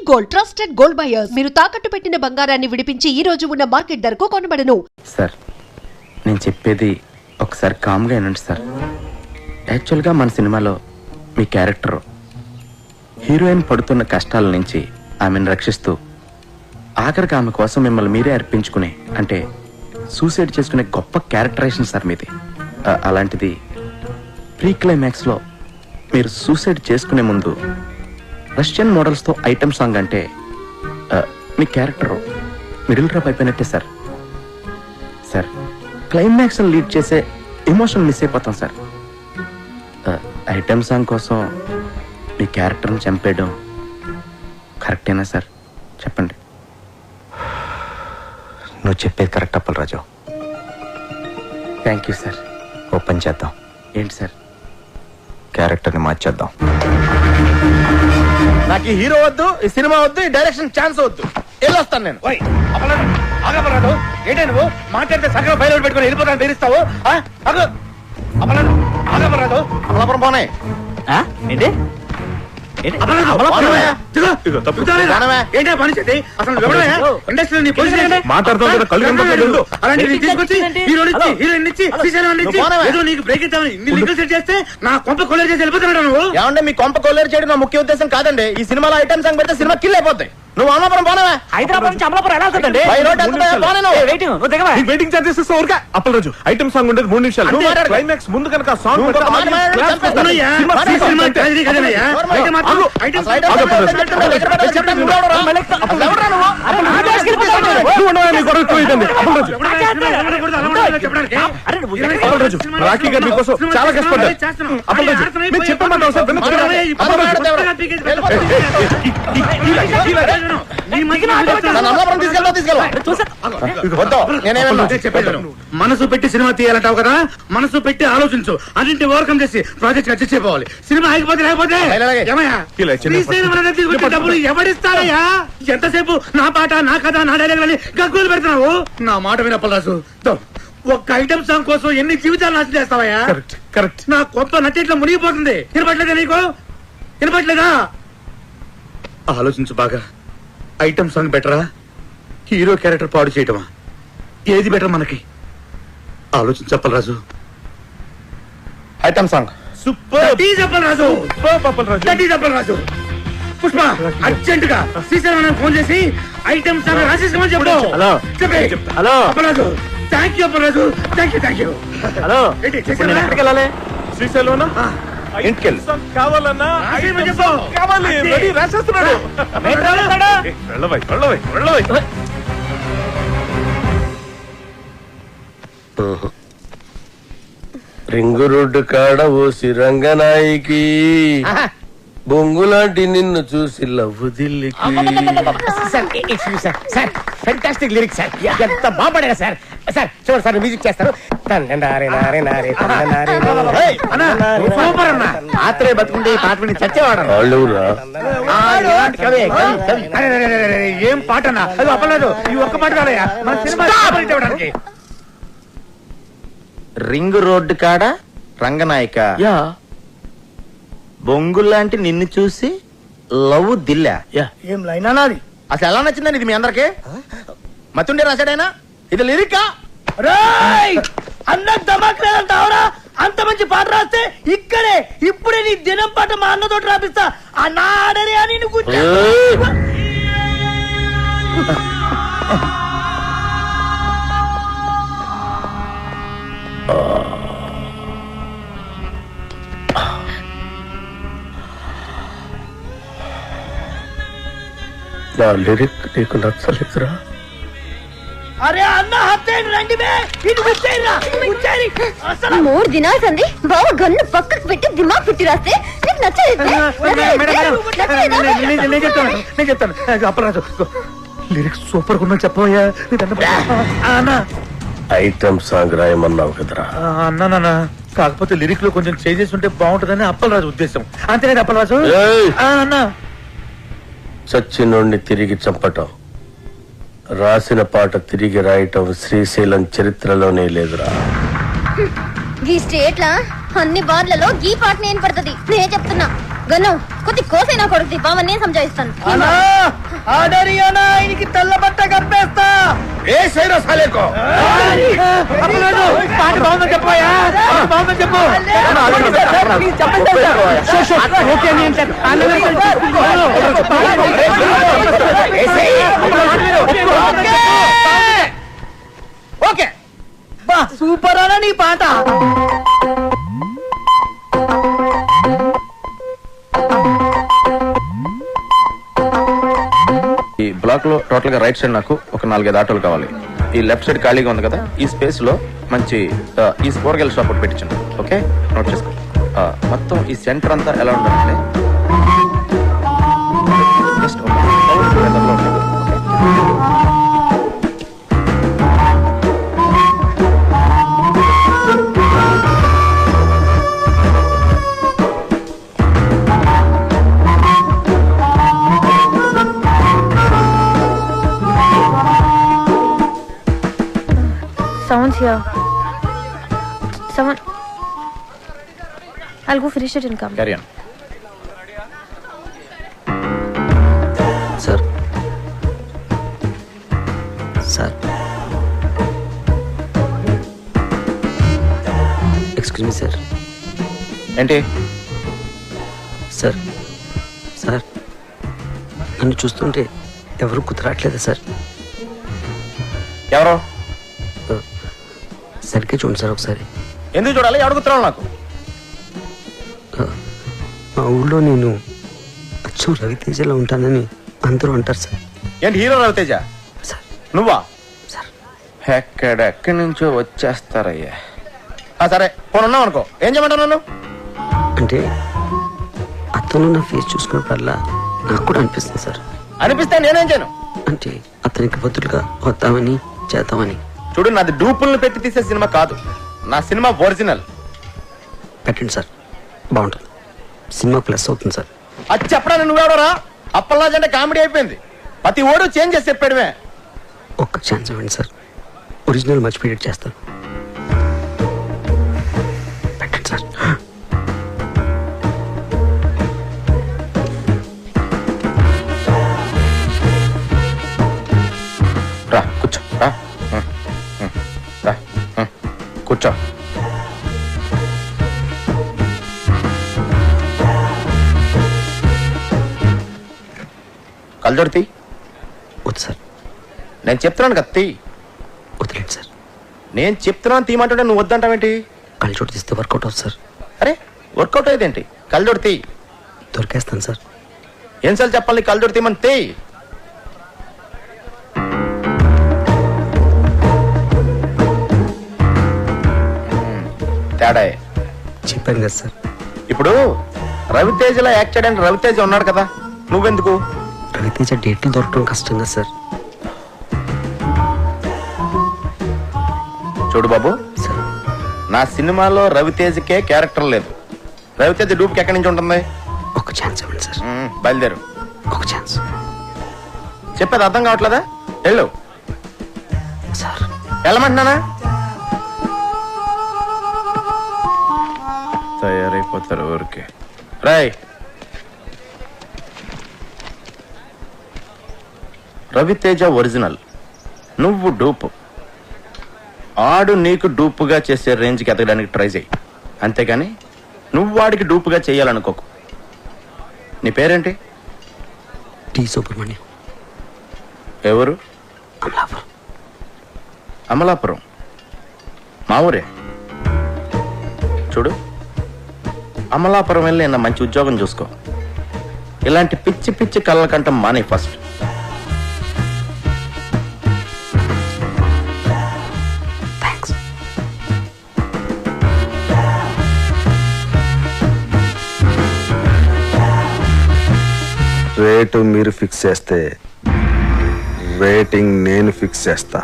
Gold, trusted gold buyers. మీరు తాకట్టు పెట్టిన బంగారాన్ని విడిపించి ఈ రోజు ఉన్న మార్కెట్ ధరకు కొనబడను. సార్, నేను చెప్పేది ఒకసారి కామ్గా వినండి సార్. యాక్చువల్గా మన సినిమాలో మీ క్యారెక్టర్ హీరోయిన్ పడుతున్న కష్టాల నుంచి ఆమెను రక్షిస్తూ ఆఖరికి ఆమె కోసం మిమ్మల్ని మీరే అర్పించుకునే, అంటే సూసైడ్ చేసుకునే గొప్ప క్యారెక్టరైజేషన్ సార్ మీది. అలాంటిది ప్రీ క్లైమాక్స్లో మీరు సూసైడ్ చేసుకునే ముందు రష్యన్ మోడల్స్తో ఐటమ్ సాంగ్ అంటే మీ క్యారెక్టర్ మిడిల్ డ్రాప్ అయిపోయినట్టే సార్. సార్, క్లైమాక్స్ లీడ్ చేసే ఎమోషన్ మిస్ అయిపోతాం సార్. ఐటమ్ సాంగ్ కోసం మీ క్యారెక్టర్ని చంపేయడం కరెక్టేనా సార్? చెప్పండి. నువ్వు చెప్పేది correct Appalaraju. Thank you sir. Open చేద్దాం. ఏంటి సార్? క్యారెక్టర్ని మార్చేద్దాం. నాకు ఈ హీరో వద్దు, ఈ సినిమా వద్దు, ఈ డైరెక్షన్ ఛాన్స్ వద్దు. వెళ్ళొస్తాను నేను. ఆగపరాదు. ఏంటే నువ్వు మాట్లాడితే సగం బయలు పెట్టుకుని వెళ్ళిపోతాను బెదిరిస్తావు? అమలాడు ఆగపరాదు. అమలాపురం పోనే ఏంటి ఏంటే పరిస్థితి? అసలు ఇండస్ట్రీ నీ పొజిషన్ హీరోయిన్ ఇచ్చి ఏదో నీకు బ్రేక్ ఇద్దామని ఇన్ని లీగల్ సెట్ చేస్తే నా కొంప కొల్లేరు చేసి వెళ్ళిపోతున్నాడు నువ్వు. ఏమంటే మీ కొంప కొల్లేరు చేయడం నా ముఖ్య ఉద్దేశం కాదండి. ఈ సినిమాలో ఐటమ్ సాంగ్ పెడితే సినిమా కిల్ అయిపోతాయి. నువ్వు అమలాపురం పోనవా? హైదరాబాద్ నుంచి అమలాపురం ఎలా వెళ్తుందండి? వెయిటింగ్ ఛాన్సెస్ ఇస్తా ఊరికే. అప్పలరాజు, ఐటమ్ సాంగ్ ఉండేది 3 నిమిషాలు. క్లైమాక్స్ ముందు కనుక సాంగ్ రాఖీ గారి మీకోసం చాలా కష్టపడ్డారు. అప్పలరాజు, మీరు చెప్పమాట మనసు పెట్టి సినిమా తీయాలంటావు కదా, మనసు పెట్టి ఆలోచించు. అన్నింటి ఓవర్కమ్ చేసి ప్రాజెక్ట్ అడ్జస్ట్ అయిపోవాలి. సినిమా ఆగిపోతే లేకపోతే డబ్బులు ఎవడిస్తారయ్యా? ఎంతసేపు నా పాట, నా కథ, నా డైలాగ్ అని గగ్గులు పెడుతున్నావు. నా మాట వినప్పరాజు, ఒక్క ఐటమ్ సాంగ్ కోసం ఎన్ని జీవితాలు నాశనం చేస్తావయ్యా? కరెక్ట్. నా కొత్త నటిట్లో మునిగిపోతుంది. వినపట్లేదా నీకు? వినపట్లేదా? ఆలోచించు బాగా. ఐటమ్ సాంగ్ బెటరా, హీరో క్యారెక్టర్ పాడు చేయటమా? ఏది బెటర్ మనకి? ఆలోచించు Appalaraju. Item song super. Appalaraju, Pushpa urgent గా శ్రీశైలం ఫోన్ చేసి ఐటమ్ సాంగ్ రాసేసుకోమని చెప్పు. Hello Appalaraju, thank you Appalaraju, thank you. Hello, ఎక్కడికి వెళ్ళాలి? శ్రీశైలం ఇంటికెళ్ళి కావాలన్నా కావాలి. రెడీ, రాసేస్తున్నాడు. వెళ్ళవై. రింగు రోడ్డు కాడ ఓసి రంగనాయికి బొంగులాంటి నిన్ను చూసి లవ్వు దిల్లికి. ఫెంటాస్టిక్ లిరిక్స్ సార్, ఎంత బాగుపడా సార్. సార్ చూడండి సార్, మ్యూజిక్ చేస్తారు. సూపర్ అన్న. ఆత్రే బతుకుంటే ఈ పాట విని చచ్చేవాడు. ఏం పాట అన్నా? అది అప్పలేదు. ఈ ఒక్క పాట కాదయ్యా మన సినిమా ఇవ్వడానికి. రింగ్ రోడ్డు కాడ రంగనాయక, బొంగుల్లాంటి నిన్ను చూసి లవ్ దిల్లా. ఏం లైనా నాది? అసలు ఎలా నచ్చిందని ఇది మీ అందరికి? మతుండే రాశాడైనా ఇది లిరికా? అన్న దమాక్ లేదంటావరా? అంత మంచి పాట రాస్తే ఇక్కడే ఇప్పుడే నీ దినం పాట మా అన్నతోటి రాపిస్తా. అన్న ఆడరే అని నా లిరిక్ నీకు నచ్చలేదురా? అరే అన్న హత్తేని రండి బే. ఇది ముచ్చేయరా, ముచ్చేయరి. అసలు 3 దినాలు సంది బావ గన్ను పక్కకు పెట్టి దిమాగ్ పెట్టి రాస్తే నీకు నచ్చలేదు. నేను చెప్తాను. అప్పలరాజు, లిరిక్స్ సూపర్ గా ఉన్నా చెప్పబోయా? ఐటమ్ సాంగ్ రాయమన్నావు కదరా? అన్నా, కాకపోతే లిరిక్ లో కొంచెం చేంజెస్ ఉంటే బాగుంటుందని అప్పలరాజు ఉద్దేశం. అంతేనా అప్పలరాజు? అన్నా, చచ్చినోడిని తిరిగి చంపటం, రాసిన పాట తిరిగి రాయటం శ్రీశైలం చరిత్రలోనే లేదురా. ఈ స్టేట్ లా అన్ని బార్లలో గీ పాట నేను పడుతుంది. నేను చెప్తున్నా. గన్ను కొద్ది కోసైనా కొడుకు బామ్మ నేను సంజాయిస్తాను. తెల్ల బట్ట కప్పేస్తా ఏ సైరో సాలేకో పాట బాగుందని చెప్పాయా బాగుందని చెప్పు ఓకే సూపర్ అనా నీ పాట. ఈ బ్లాక్ లో టోటల్ గా రైట్ సైడ్ నాకు ఒక 4-5 ఆటోలు కావాలి. ఈ లెఫ్ట్ సైడ్ ఖాళీగా ఉంది కదా, ఈ స్పేస్ లో మంచి ఈ కూరగాయల షాప్ ఒకటి పెట్టించండి. ఓకే, నోట్ చేసుకో. మొత్తం ఈ సెంటర్ అంతా ఎలా ఉండాలంటే జస్ట్ వెదర్లో ఉంటుంది. Someone's here. Someone. I'll go finish it and come. Carry on. Sir. Sir. Excuse me, sir. ఏంటి సార్ సార్ నన్ను చూస్తుంటే ఎవరు కుదరట్లేదు సార్. ఎవరు? సరిగ్గా చూడండి సార్ ఒకసారి. ఎందుకు చూడాలి? అడుగుతున్నావు నాకు. మా ఊళ్ళో నేను అచ్చం రవితేజలో ఉంటానని అందరూ అంటారు సార్. ఏంటి హీరో రవితేజ? సార్ నువ్వా? సార్ ఎక్కడెక్కడి నుంచో వచ్చేస్తారయ్యా. సరే పోనున్నావు అనుకో, ఏం చేయమంటావు నన్ను? అంటే అతను నా ఫేస్ చూసుకున్నప్పుడల్లా నాకు కూడా అనిపిస్తుంది సార్. అనిపిస్తే నేనేం చేయను? అంటే అతనికి బదులుగా వద్దామని చేద్దామని. చూడు, నాది డూపుల్ని పెట్టి తీసే సినిమా కాదు, నా సినిమా ఒరిజినల్. పెట్టండి సార్, బాగుంటుంది. సినిమా ప్లస్ అవుతుంది సార్. అది చెప్పడానికి నువ్వెవడరా? అప్పల్లాజ్ అంటే కామెడీ అయిపోయింది. ప్రతి ఓడు చేంజ్ చేసి చెప్పాడువే. ఒక్క ఛాన్స్ ఇవ్వండి సార్, ఒరిజినల్ మర్చిపోయేట్ చేస్తాను. పెట్టండి సార్. రా కూర్చో, రా రా కూర్చో. కళ్ళజోడు తీ. వద్దు సార్. నేను చెప్తున్నాను కదా తీ. వదిలేండి సార్. నేను చెప్తున్నాను తీయమంటుంటే నువ్వు వద్దంటావేంటి? కళ్ళజోడు తీస్తే వర్కౌట్ అవుతుంది సార్. అరే వర్కౌట్ అయ్యేదేంటి? కళ్ళజోడు తీ. దొరికేస్తాను సార్. ఏం చెప్పాలి? కళ్ళజోడు తీయమని తీ. తేడా చెప్పాను కదా సార్. ఇప్పుడు రవితేజలో యాక్సిడెంట్ రవితేజ ఉన్నాడు కదా, నువ్వెందుకు? రవితేజ డేట్లు దొరకడం కష్టం కదా సార్. చూడు బాబు, సార్ నా సినిమాలో రవితేజకే క్యారెక్టర్ లేదు. రవితేజ డూప్కి ఎక్కడి నుంచి ఉంటుంది? ఒక ఛాన్స్ ఇవ్వండి సార్. బయలుదేరు. ఒక ఛాన్స్. చెప్పేది అర్థం కావట్లేదా? వెళ్ళు. సార్ వెళ్ళమంటున్నానా? తయారైపోతారు ఊరికే. రాయ్, రవితేజ ఒరిజినల్, నువ్వు డూపు. ఆడు నీకు డూపుగా చేసే రేంజ్కి ఎదగడానికి ట్రై చేయి, అంతేగాని నువ్వు వాడికి డూపుగా చెయ్యాలనుకోకు. నీ పేరేంటి? టి సుబ్రహ్మణ్యం. ఎవరు? అమలాపురం. అమలాపురం మా ఊరే. చూడు, అమలాపురం వెళ్ళి నా మంచి ఉద్యోగం చూసుకో. ఇలాంటి పిచ్చి పిచ్చి కళ్ళ కంట మానే ఫస్ట్. థ్యాంక్స్. రేటు మీరు ఫిక్స్ చేస్తే రేటింగ్ నేను ఫిక్స్ చేస్తా.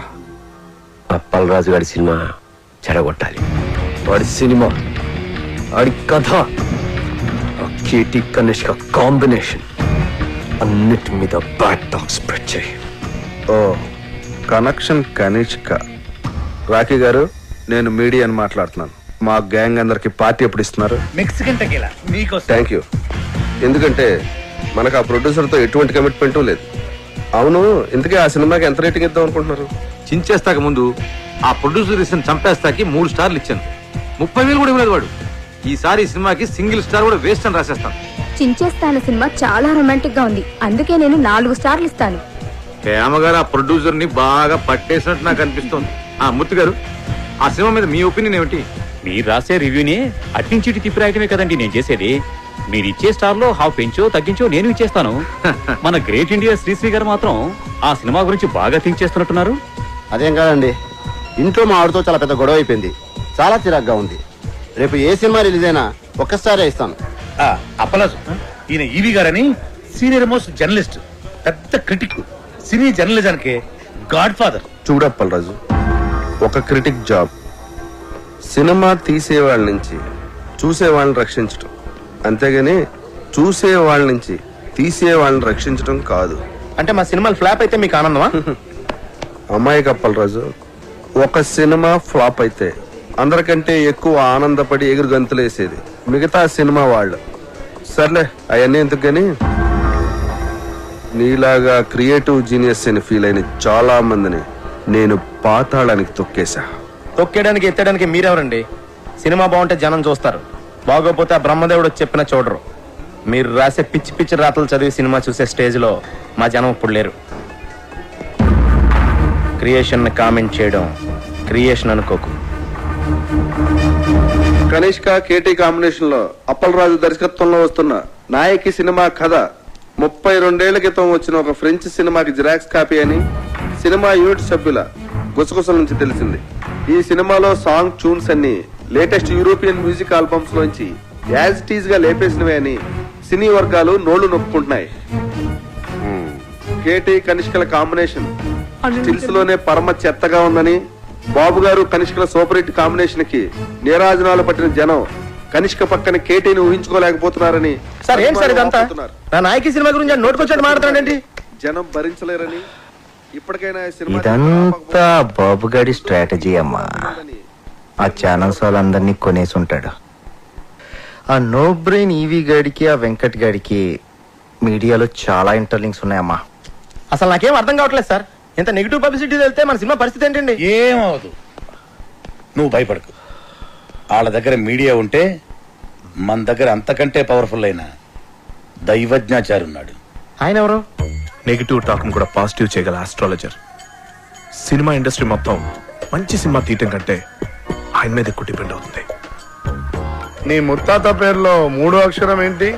అప్పలరాజు గారి సినిమా చెడగొట్టాలి. వాడి సినిమా, వాడి కథ, ఆ కీర్తి కనిష్క కాంబినేషన్ అన్నిటి మీద బ్యాడ్ టాక్ స్ప్రెడ్ చేయి. ఓ కనెక్షన్ కనిష్క. రాఖీ గారు, నేను మీడియాని మాట్లాడుతున్నాను. మా గ్యాంగ్ అందరికి పార్టీ ఎప్పుడు ఇస్తున్నారు? మెక్సికన్ టెకీలా మీకోసం. Thank you. ఎందుకంటే మనకు ఆ ప్రొడ్యూసర్తో ఎటువంటి కమిట్మెంట్ లేదు. అవును, ఇంతకీ ఆ సినిమాకి ఎంత రేటింగ్ ఇద్దాం అనుకుంటున్నారు? చించేస్తాక ముందు ఆ ప్రొడ్యూసర్ ఇచ్చిన చంపేస్తాకి 3 స్టార్లు ఇచ్చాను. 30,000 కూడా ఇవ్వలేదు వాడు. ఈసారి ఈ సినిమాకి సింగిల్ స్టార్ కూడా వేస్ట్ అని రాసేస్తాను. చించేస్తాను సినిమా చాలా రొమాంటిక్ గా ఉంది, అందుకే నేను 4 స్టార్లు ఇస్తాను. హేమగారు ఆ ప్రొడ్యూసర్ ని బాగా పట్టేసినట్టు నాకు అనిపిస్తోంది. మూర్తి గారు, ఆ సినిమా మీద మీ ఒపీనియన్ ఏమిటి? మీరు రాసే రివ్యూని అట్నుంచి ఇటు తిప్పి రాయటమే కదండి నేను చేసేది. మీరు ఇచ్చే స్టార్ లో హాఫ్ పెంచో తగ్గించో నేను ఇచ్చేస్తాను. మన గ్రేట్ ఇండియా శ్రీశ్రీ గారు మాత్రం ఆ సినిమా గురించి బాగా థింక్ చేస్తున్నట్టున్నారు. అదేం కాదండి, ఇంట్లో మా ఆవిడతో చాలా పెద్ద గొడవ అయిపోయింది, చాలా చిరాగ్గా ఉంది. రేపు ఏ సినిమా రిలీజ్ అయినా 1 స్టారే ఇస్తాను. అప్పలాజు, ఈయన ఈవి గారని సీనియర్ మోస్ట్ జర్నలిస్ట్, పెద్ద క్రిటిక్, సినీ జర్నలిజానికి గాడ్ ఫాదర్. చూడప్పలరాజు, ఒక క్రిటిక్ జాబ్ సినిమా తీసేవాళ్ళ నుంచి చూసేవాళ్ళని రక్షించటం, అంతేగాని చూసేవాళ్ళ నుంచి తీసేవాళ్ళని రక్షించటం కాదు. అంటే మా సినిమాలు ఫ్లాప్ అయితే మీకు ఆనందమా? అమ్మాయి కప్పలరాజు, ఒక సినిమా ఫ్లాప్ అయితే అందరికంటే ఎక్కువ ఆనందపడి ఎగురు గంతులేసేది మిగతా సినిమా వాళ్ళు. సర్లే అవన్నీ ఎందుకు గాని, నీలాగా క్రియేటివ్ జీనియస్ అని ఫీల్ అయిన చాలా మందిని నేను పాతాళానికి తొక్కేశా. తొక్కేయడానికి ఎత్తడానికి మీరెవరండి? సినిమా బాగుంటే జనం చూస్తారు, బాగోపోతే ఆ బ్రహ్మదేవుడు చెప్పిన చూడరు. మీరు రాసే పిచ్చి పిచ్చి రాతలు చదివి సినిమా చూసే స్టేజ్లో మా జనం ఇప్పుడు లేరు. క్రియేషన్ కామెంట్ చేయడం క్రియేషన్ అనుకోకు. కనిష్క కేటీ కాంబినేషన్ లో అప్పలరాజు దర్శకత్వంలో వస్తున్న నాయకి సినిమా కథ 32 క్రితం వచ్చిన ఒక ఫ్రెంచ్ సినిమాకి జిరాక్స్ కాపీ అని సినిమా యూనిట్ సభ్యుల గుసగుసల నుంచి తెలిసింది. ఈ సినిమాలో సాంగ్ ట్యూన్స్ అన్ని లేటెస్ట్ యూరోపియన్ మ్యూజిక్ ఆల్బమ్స్ లోంచి యాజ్ టీజ్ గా లేపేసినవే అని సినీ వర్గాలు నోళ్లు నొప్పుకుంటున్నాయి. కేటీ కనిష్కల కాంబినేషన్ స్టిల్స్ లోనే పరమ చెత్తగా ఉందని, బాబు గారు కనిష్కల సూపర్ హిట్ కాంబినేషన్ కి నీరాజనాలు పట్టిన జనం కనిష్క పక్కన కేటీని ఊహించుకోలేకపోతున్నారని సార్, ఏంటి సార్ ఇదంతా? నా నాయకి సినిమా గురించి నోటుకొచ్చాడు మాట్లాడుతాడండి. జనం భరించలేరని ఇప్పటికైనా సినిమా ఇదంతా బాబుగాడి స్ట్రాటజీ అమ్మా. ఆ ఛానల్స్ వాళ్ళందరినీ కొనేసి ఉంటాడు. ఆ నో బ్రెయిన్ ఈవీ గాడికి ఆ వెంకట్ గాడికి మీడియాలో చాలా ఇంటర్లింక్స్ ఉన్నాయమ్మా. అసలు నాకేం అర్థం కావట్లేదు సార్. ఇంత నెగిటివ్ పబ్లిసిటీ వెళ్తే మన సినిమా పరిస్థితి ఏంటండి? ఏమవదు, నువ్వు భయపడకు. వాళ్ళ దగ్గర మీడియా ఉంటే మన దగ్గర అంతకంటే పవర్ఫుల్ అయిన దైవజ్ఞాచారి ఉన్నాడు. ఆయన ఎవరు? నెగిటివ్ టాక్ కూడా పాజిటివ్ చేయగల ఆస్ట్రాలజర్. సినిమా ఇండస్ట్రీ మొత్తం మంచి సినిమా తీయటం కంటే ఆయన మీద ఎక్కువ డిపెండ్ అవుతుంది. నీ ముత్తాత పేరులో 3వ అక్షరం ఏంటి?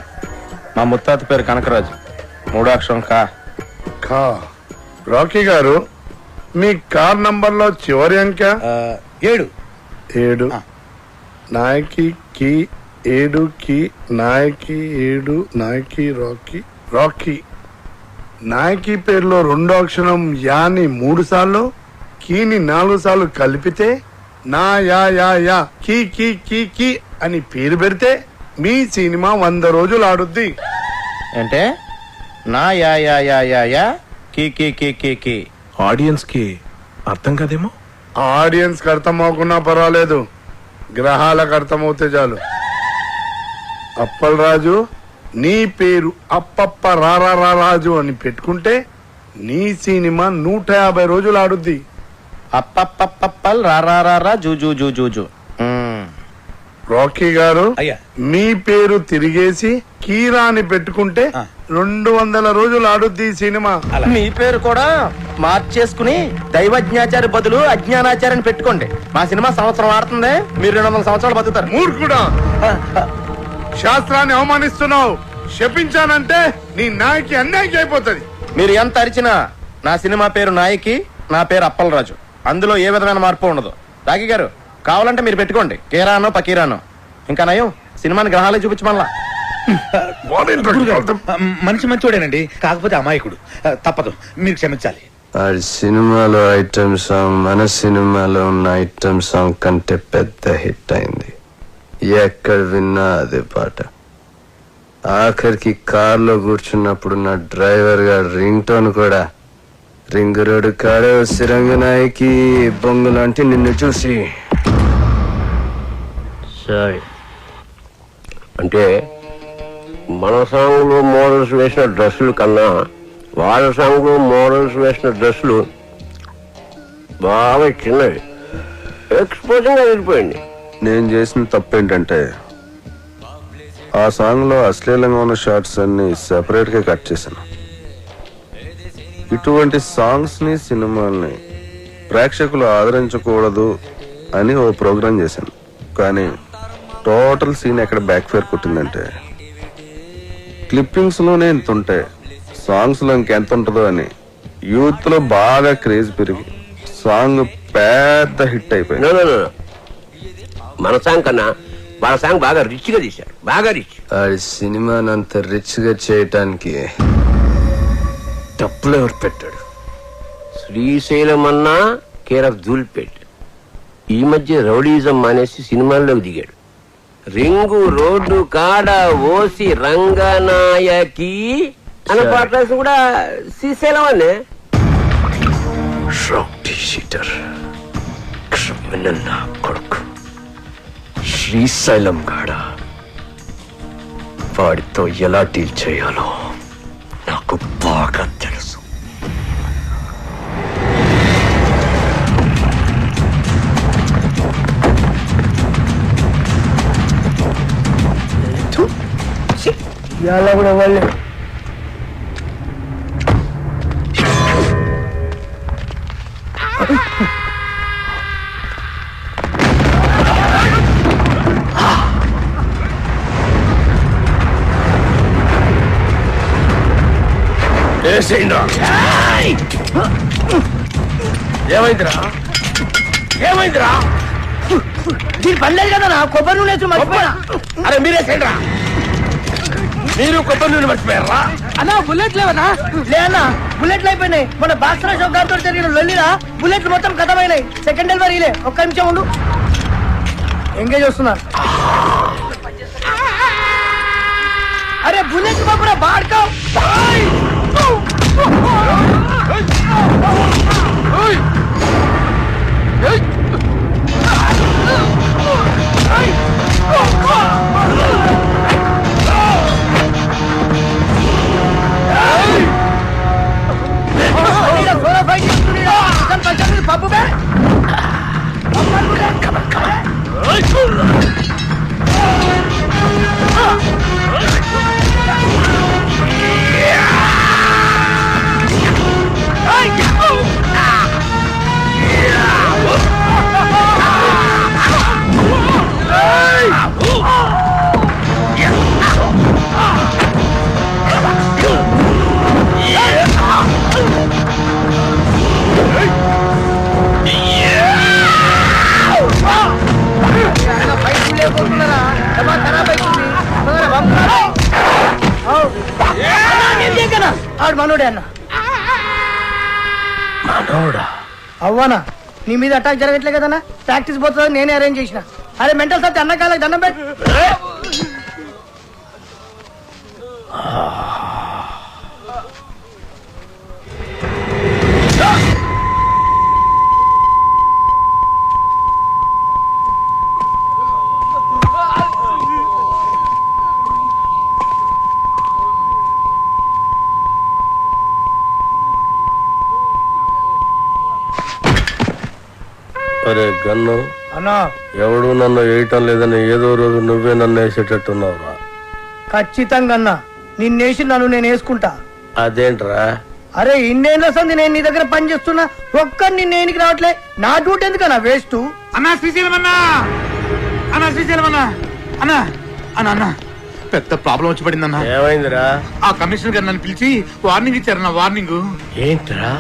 మా ముత్తాత పేరు కనకరాజు, 3వ అక్షరం కా. ఖా. రాకీ గారు, మీ కార్ నంబర్ లో చివరి అంక 7. 7. నాయకి కి 7 కి నాయకి 7 నాయకి రాకీ రాకీ. నాయకి పేరులో 2వ అక్షరం యాని 3 సార్లు, కీని 4 సార్లు కలిపితే నా యా యా యా కీ కీ కీ కీ అని పేరు పెడితే మీ సినిమా 100 రోజులు ఆడుద్ది. అంటే నా యా యా యా యా యా కీ కీ కీ కీ కీ. ఆడియన్స్ కి అర్థం కాదేమో. ఆడియన్స్ కి అర్థం అవ్వకున్నా పర్వాలేదు, గ్రహాలకు అర్థమవుతే చాలు. అప్పలరాజు, నీ పేరు అప్పప్ప రారా రాజు అని పెట్టుకుంటే నీ సినిమా 150 రోజులు ఆడుద్ది. అప్పప్పప్పల్ రారా zoo zoo zoo zoo zoo. Rocky గారు, అయ్యా, మీ పేరు తిరిగేసి కీరాని పెట్టుకుంటే 200 రోజులు ఆడుద్ది ఈ సినిమా. మీ పేరు కూడా మార్చేసుకుని దైవజ్ఞాచారి బదులు అజ్ఞానాచార్యని పెట్టుకోండి. మా సినిమా సంవత్సరం ఆడుతుంది, మీరు 200 సంవత్సరాలు బతుకుతారు. మూర్ఖుడా, శాస్త్రాన్ని అవమానిస్తున్నావు. శపించానంటే నీ నాయకి అన్యాయం అయిపోతుంది. మీరు ఎంత అరిచినా నా సినిమా పేరు నాయకి, నా పేరు అప్పలరాజు. అందులో ఏ విధమైన మార్పు ఉండదు. రాకీ గారు, కావాలంటే మీరు పెట్టుకోండి కేరానో పకీరానో. ఇంకా నయం, సినిమాని గ్రహాలే చూపించమల్లా. మనిషి మంచోడేనండి, కాకపోతే అమాయకుడు. తప్పదు, మీరు క్షమించాలి. ఆ సినిమాలో ఐటమ్ సాంగ్ మన సినిమాలో ఉన్న ఐటమ్ సాంగ్ కంటే పెద్ద హిట్ అయింది. ఎక్కడ విన్నా అదే పాట. ఆఖరికి కార్లో కూర్చున్నప్పుడు నా డ్రైవర్ గారు రింగ్ టోన్ కూడా రింగ్ రోడ్డు కాడే సిరంగ నాయకి బొంగులాంటి నిన్ను చూసి. సరే, అంటే మన సాంగ్ లో మోడల్స్ వేసిన డ్రెస్సులు కన్నా వాళ్ళ సాంగ్ లో మోడల్స్ వేసిన డ్రెస్సులు బాగా చిన్నవి. ఎక్స్పోజింగ్ వెళ్ళిపోయింది. నేను చేసిన తప్పు ఏంటంటే ఆ సాంగ్ లో అశ్లీలంగా ఉన్న షార్ట్స్ అన్ని సెపరేట్ గా కట్ చేశాను. ఇటువంటి సాంగ్స్ ని సినిమాల్ని ప్రేక్షకులు ఆదరించకూడదు అని ఓ ప్రోగ్రాం చేశాను. కానీ టోటల్ సీన్ ఎక్కడ బ్యాక్ ఫైర్ కొట్టిందంటే క్లిప్పింగ్స్ లోనే ఇంత ఉంటే సాంగ్స్ లో ఇంకెంత ఉంటుందో అని యూత్ లో బాగా క్రేజ్ పెరిగి సాంగ్ పెద్ద హిట్ అయిపోయింది. మన సాంగ్ కన్నా వాళ్ళ సాంగ్ బాగా రిచ్ గా తీశారు. బాగా రిచ్. ఆడి సినిమాని అంత రిచ్ గా చేయటానికి డబ్బులు ఎవరు పెట్టాడు? శ్రీశైలం అన్నా కేర్ ఆఫ్ ధూల్పేట్. ఈ మధ్య రౌడీజం మానేసి సినిమాల్లోకి దిగాడు. రింగు రోడ్డు కాడ ఓసి రంగనాయకి అన్న పాట కూడా శ్రీశైలం అనే. కొడుకు శ్రీశైలం గాడ వాడితో ఎలా డీల్ చేయాలో నాకు బాగా తెలుసు. ఇవాళ కూడా వాళ్ళు ఏమైందిరా? ఏమైందిరా? దీని పనిలేదు కదా నా కొబ్బరి నూనె మర్చిపోయా. అరే మీరేసేంద్రా, మీరు కొబ్బరి నూనె మర్చిపోయారా? అన్నా బుల్లెట్ లేవనా? లేనా బుల్లెట్లు అయిపోయినాయి. మన బాక్సరా షో గారితో జరిగిన లొల్లిలా బుల్లెట్లు మొత్తం ఖతమైనాయి. సెకండ్ డెలివరీలే. ఒక్క నిమిషం ఉండు, ఎంగేజ్ వస్తున్నారు. అరే బుల్లెట్ బాబురా బాడుకో. పప్పు మనోడే అన్న. మనోడా? అవ్వనా నీ మీద అటాక్ జరగట్లే కదన్నా. ప్రాక్టీస్ పోతుంది నేనే అరేంజ్ చేసిన. అరే మెంటల్ సత్తి అన్న కాళ్ళకి దండం పెట్టి. అరే గన్ను అన్నా ఎవడు నన్ను వేయటం లేదని ఏదో రోజు నువ్వే నన్ను వేసేటట్టున్నావురా. ఖచ్చితంగా అన్నా నిన్నేసి నన్ను నేను వేసుకుంటా. అదేంట్రా? అరే ఇన్నేళ్ళ సంది నేను నీ దగ్గర పని చేస్తున్నా, ఒక్కరిని నేనికి రావట్లే. నా డ్యూటీ ఎందుకన్నా వేస్ట్? అన్నా శ్రీశైలం అన్నా, అన్నా శ్రీశైలం అన్నా, అన్నా అన్నా అన్నా పెద్ద ప్రాబ్లం వచ్చి పడిందన్నా. ఏమైందిరా? ఆ కమిషనర్ గారు నన్ను పిలిచి వార్నింగ్ ఇచ్చారన్నా. వార్నింగ్ ఏంట్రా?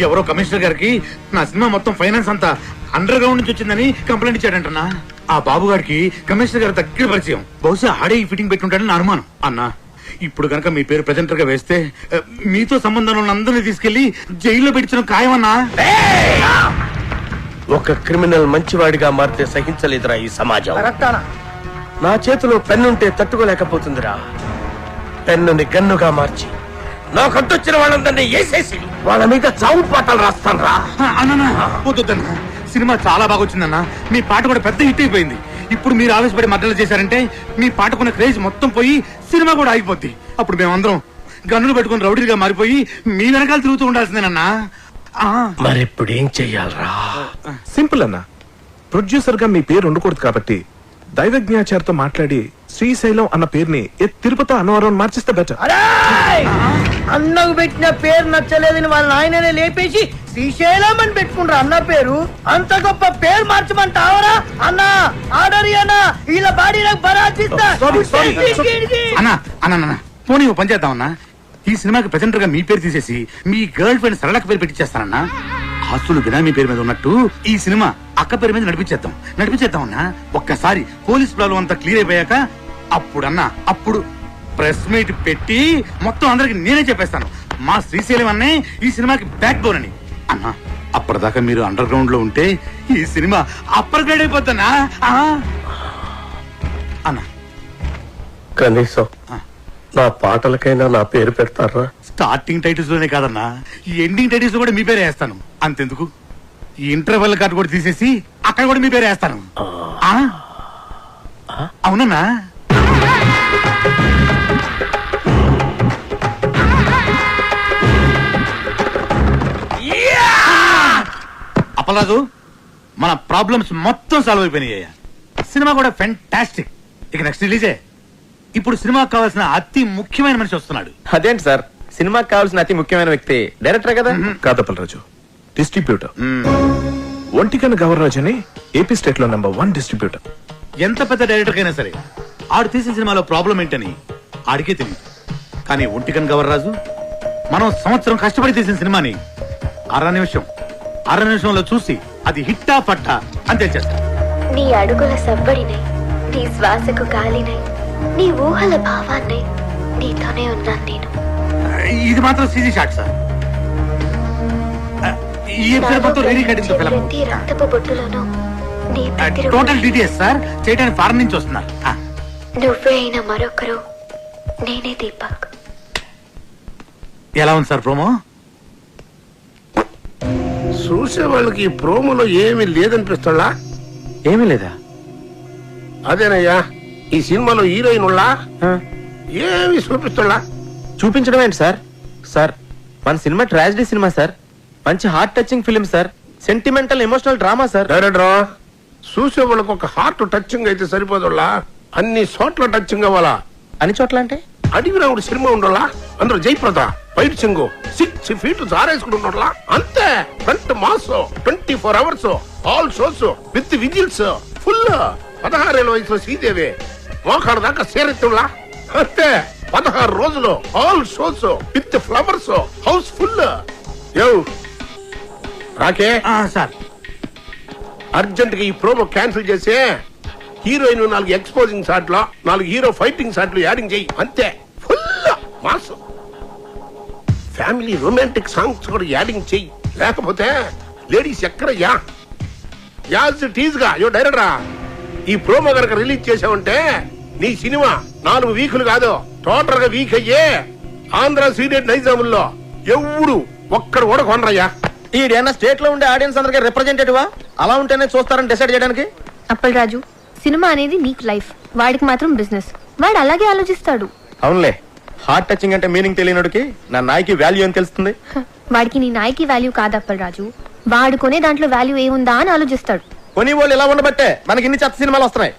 ఎవరో కమిషనర్ గారికి నా సినిమా మొత్తం ఫైనాన్స్ అంతా అండర్ గ్రౌండ్ నుంచి వచ్చిందని కంప్లైంట్ ఇచ్చాడంటన్నా. ఆ బాబు గారికి కమిషనర్ గారి దగ్గర పరిచయం. బహుశా ఆడే ఈ ఫిట్టింగ్ పెట్టుంటాడని నా అనుమానం. అన్నా ఇప్పుడు కనుక మీ పేరు ప్రెజెంటర్ గా వేస్తే మీతో సంబంధం ఉన్న అందరినీ తీసుకెళ్లి జైల్లో పెట్టించడం ఖాయమన్నా. ఒక క్రిమినల్ మంచివాడిగా మారితే సహించలేదురా ఈ సమాజం. నా చేతిలో పెన్నుంటే తట్టుకోలేకపోతుందిరా. పెన్నుని గన్నుగా మార్చి నా కట్టొచ్చిన వాళ్ళందరినీ వేసేసి వాళ్ళ మీద చావు పాటలు రాస్తాను రా. వద్దన్నా, సినిమా చాలా బాగా వచ్చిందన్నా. మీ పాట కూడా పెద్ద హిట్ అయిపోయింది. ఇప్పుడు మీరు ఆవేశపడి మద్దతు చేశారంటే మీ పాటకున్న క్రేజ్ మొత్తం పోయి సినిమా కూడా ఆగిపోద్ది. అప్పుడు మేమందరం గన్నులు పెట్టుకుని రౌడీలుగా మారిపోయి మీ వెనకాల తిరుగుతూ ఉండాల్సిందేనన్నా. మరి ఇప్పుడు ఏం చెయ్యాలరా? సింపుల్ అన్న, ప్రొడ్యూసర్ గా మీ పేరు ఉండకూడదు కాబట్టి దైవజ్ఞాచారితో మాట్లాడి శ్రీశైలం అన్న పేరుని తిరుపతి అన్నవరం మార్చిస్తే బెటర్. అన్నకు పెట్టిన పేరు నచ్చలేదని వాళ్ళ నాయననే లేపేసి శ్రీశైలం అని పెట్టుకుంటారు అన్న పేరు. అంత గొప్ప పేరు మార్చమంటావరా అన్న? ఆర్డర్ అన్న, వీళ్ళ బాడీ నాకు బరాతిస్తా. అన్నా అన్న పోనీ ఓ పని చేద్దామన్నా, ఈ సినిమాకి ప్రెజెంటర్ గా మీ పేరు తీసేసి మీ గర్ల్ ఫ్రెండ్ సరళక్క పేరు పెట్టించేస్తానన్నా. ఆస్తులు బినామీ పేరు మీద ఉన్నట్టు ఈ సినిమా అక్క పేరు మీద నడిపించేద్దాం అన్నా. ఒక్కసారి పోలీస్ ప్రాబ్లం అంతా క్లియర్ అయిపోయాక అప్పుడు ప్రెస్ మీట్ పెట్టి మొత్తం అందరికి నేనే చెప్పేస్తాను మా శ్రీశైలం అన్నే ఈ సినిమాకి బ్యాక్ బోన్ అని. అన్నా అప్పటిదాకా మీరు అండర్ గ్రౌండ్ లో ఉంటే ఈ సినిమా అప్పర్ గ్రేడ్ అయిపోతానా అన్నా? కనీసం నా పాటలకైనా నా పేరు పెడతారా? స్టార్టింగ్ టైటిల్స్ లోనే కాదన్నా, ఈ ఎండింగ్ టైటిల్స్ లో కూడా మీ పేరే వేస్తాను. అంతెందుకు, ఈ ఇంటర్వెల్ కార్డు కూడా తీసేసి అక్కడ కూడా మీ పేరే వేస్తాను. అవునన్నా? అప్పలరాజు, మన ప్రాబ్లమ్స్ మొత్తం సాల్వ్ అయిపోయినాయ్యా. సినిమా కూడా ఫెంటాస్టిక్. ఇక నెక్స్ట్ రిలీజే. ఇప్పుడు సినిమాకి కావాల్సిన అతి ముఖ్యమైన మనిషి వస్తున్నాడు. అదేంటి సార్, సినిమాకి కావాల్సిన అతి ముఖ్యమైన వ్యక్తి డైరెక్టర్ కదా? కాదప్పలరాజు, డిస్ట్రిబ్యూటర్. ఒంటికన్న గవర్రాజు అని ఏపీ స్టేట్ లో #1 డిస్ట్రిబ్యూటర్. ఎంత పెద్ద డైరెక్టర్ అయినా సరే ఆడు తీసిన సినిమాలో ప్రాబ్లం ఏంటని ఆడికే తెలియదు. కానీ ఒంటికన్ గవర్రాజు మనం సంవత్సరం కష్టపడి తీసిన సినిమాని అర నిమిషంలో చూసి అది హిట్టా పట్టా అని తెచ్చేస్తాడు. నీ అడుగుల సవ్వడినై, నీ శ్వాసకు గాలినై, నీ ఊహల భావాన్ని నీతోనే ఉన్నాను నేను. ఇది మాత్రం సీజీ షాట్ సార్. ఈ ఎపిసోడ్ మొత్తం రీరికార్డింగ్ తో ఫిల్మ్. ప్రతి రక్తపు బొట్టులోనూ నీ ప్రతిరూపం. టోటల్ డీటెయిల్స్ సార్ చేయడానికి ఫారెన్ నుంచి వస్తున్నారు. నువ్వే అయిన మరొకరు నేనే దీపక్. ఎలా ఉంది సార్ ప్రోమో? చూసే వాళ్ళకి ఈ ప్రోమోలో ఏమీ లేదనిపిస్తుందా? ఏమీ లేదా? అదేనయ్యా, ఈ సినిమాలో హీరోయిన్ ఉన్నా ఏమి చూపిస్తుందా? చూపించడం ఏంటి సార్? సార్ మన సినిమా ట్రాజడీ సినిమా సార్, మంచి heart touching film sir, sentimental emotional drama sir. Director, చూసే వాళ్ళకి ఒక హార్ట్ టచింగ్ అయితే సరిపోదులా, అన్ని చోట్ల టచింగ్ అవ్వాలా. అన్ని చోట్ల అంటే అడివి రావుడు సినిమా ఉండాలా, అందులో జయప్రద ఫైట్ సింగ్ 6 feet జారేసుకుని ఉండాలా. అంతే, front mass 24 hours all shows with whistles full. 16 ఏళ్ల వయసులో శ్రీదేవి మోకాడు దాకా సేరెత్తులా. అంతే, 16 రోజులు all shows with flowers house full. రాకే సార్, అర్జెంట్ గా ఈ ప్రోమో క్యాన్సిల్ చేసి హీరోయిన్ 4 ఎక్స్పోజింగ్ షాట్లు, 4 హీరో ఫైటింగ్ షాట్లు యాడింగ్ చేయి. అంతే, full mass. Family romantic songs కూడా యాడింగ్ చెయ్యి, లేకపోతే లేడీస్ ఎక్కడయ్యా. యాజ్ టీజ్ గా డైరెక్టరా, ఈ ప్రోమో కనుక రిలీజ్ చేసావంటే నీ సినిమా 4 వీకులు కాదు, టోటల్ గా వీక్ అయ్యే ఆంధ్ర సీడెడ్ నైజాముల్లో ఎవడు ఒక్కడు కూడా కొనరయ్యా. ఈడేనా స్టేట్ లో ఉండే ఆడియన్స్ అందరికీ రిప్రజెంటేటివా? అలా ఉంటేనే చూస్తారని డిసైడ్ చేయడానికి. అప్పలరాజు, సినిమా అనేది నీకు లైఫ్, వాడికి మాత్రం బిజినెస్. వాడు అలాగే ఆలోచిస్తాడు. అవునులే, హార్ట్ టచింగ్ అంటే మీనింగ్ తెలియనోడికి నా నాయకి వాల్యూ అని తెలుస్తుంది. వాడికి నీ నాయకి వాల్యూ కాదు అప్పలరాజు, వాడు కొనే దాంట్లో వాల్యూ ఏముందా అని ఆలోచిస్తాడు. కొని వాళ్ళు ఇలా ఉండబట్టే మనకి ఇన్ని చెత్త సినిమాలు వస్తున్నాయి.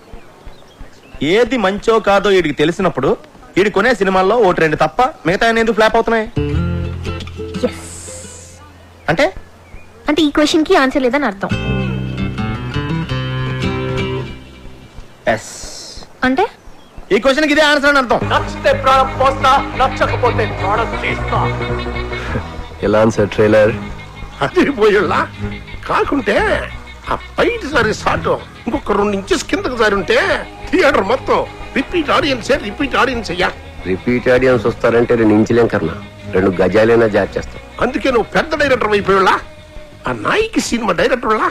ఏది మంచో కాదో వీడికి తెలిసినప్పుడు వీడి కొనే సినిమాల్లో 1-2 తప్ప మిగతా ఎందుకు ఫ్లాప్ అవుతున్నాయి? అంటే అంటే ఈ క్వశ్చన్ కి ఆన్సర్ లేదని అర్థం. అంటే ఈ క్వశ్చన్ కి ఇదే ఆన్సర్ అని అర్థం. నచ్చితే ప్రాణం పోస్తా, నచ్చకపోతే ప్రాణం తీస్తా. ఎలా సార్ ట్రైలర్? అదిరిపోయేలా కాకుంటే ఆ ఫైట్ సారి షాట్ ఇంకొక 2 inches కిందకు సారి ఉంటే థియేటర్ మొత్తం రిపీట్ ఆడియన్స్ అయ్యా. రిపీట్ ఆడియన్స్ వస్తారంటే 2 ఇంచులేం కన్నా 2 గజాలైనా జార్ చేస్తాం. అందుకే నువ్వు పెద్ద డైరెక్టర్ అయిపోయేలా. ఆ నాయకి సినిమా డైరెక్టర్లా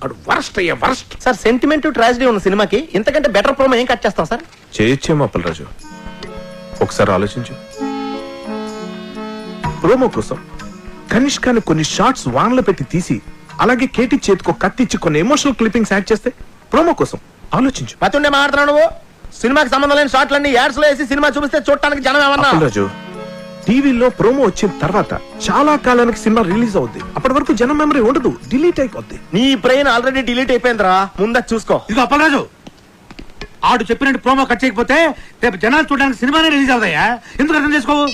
అడు వరస్ట్ అయ్యా, వరస్ట్. సార్, సెంటిమెంట్ ట్రాజడీ ఉన్న సినిమాకి ఇంతకంటే బెటర్ ప్రోమో ఏం కట్ చేస్తాం సార్? చేయొచ్చేమో అప్పలరాజు, ఒకసారి ఆలోచించు. ప్రోమో కోసం కనిష్కాని కొన్ని షార్ట్స్ వాన్లో పెట్టి తీసి అలాగే కేటీ చేతికో కత్తిచ్చి కొన్ని ఎమోషనల్ క్లిప్పింగ్స్ యాడ్ చేస్తే ప్రోమో కోసం ఆలోచించు. మతుండే మాట్లాడుతున్నావు నువ్వు. సినిమాకి సంబంధం లేని షాట్లన్నీ యాడ్స్ లో వేసి సినిమా చూపిస్తే చూడటానికి జనం ఏమన్నా? రాజు, టీవీలో ప్రోమో వచ్చిన తర్వాత చాలా కాలానికి సినిమా రిలీజ్ అవుద్ది. అప్పటి వరకు జనం మెమరీ ఉండదు, డిలీట్ అయిపోద్ది. నీ బ్రెయిన్ ఆల్రెడీ డిలీట్ అయిపోయిందిరా, ముందు చూసుకో. ఇది అప్పలరాజు, ఆడు చెప్పినట్టు ప్రోమో కట్ చేయకపోతే రేపు జనాలు చూడడానికి సినిమానే రిలీజ్ అవుతాయా? ఎందుకు అర్థం చేసుకోవు?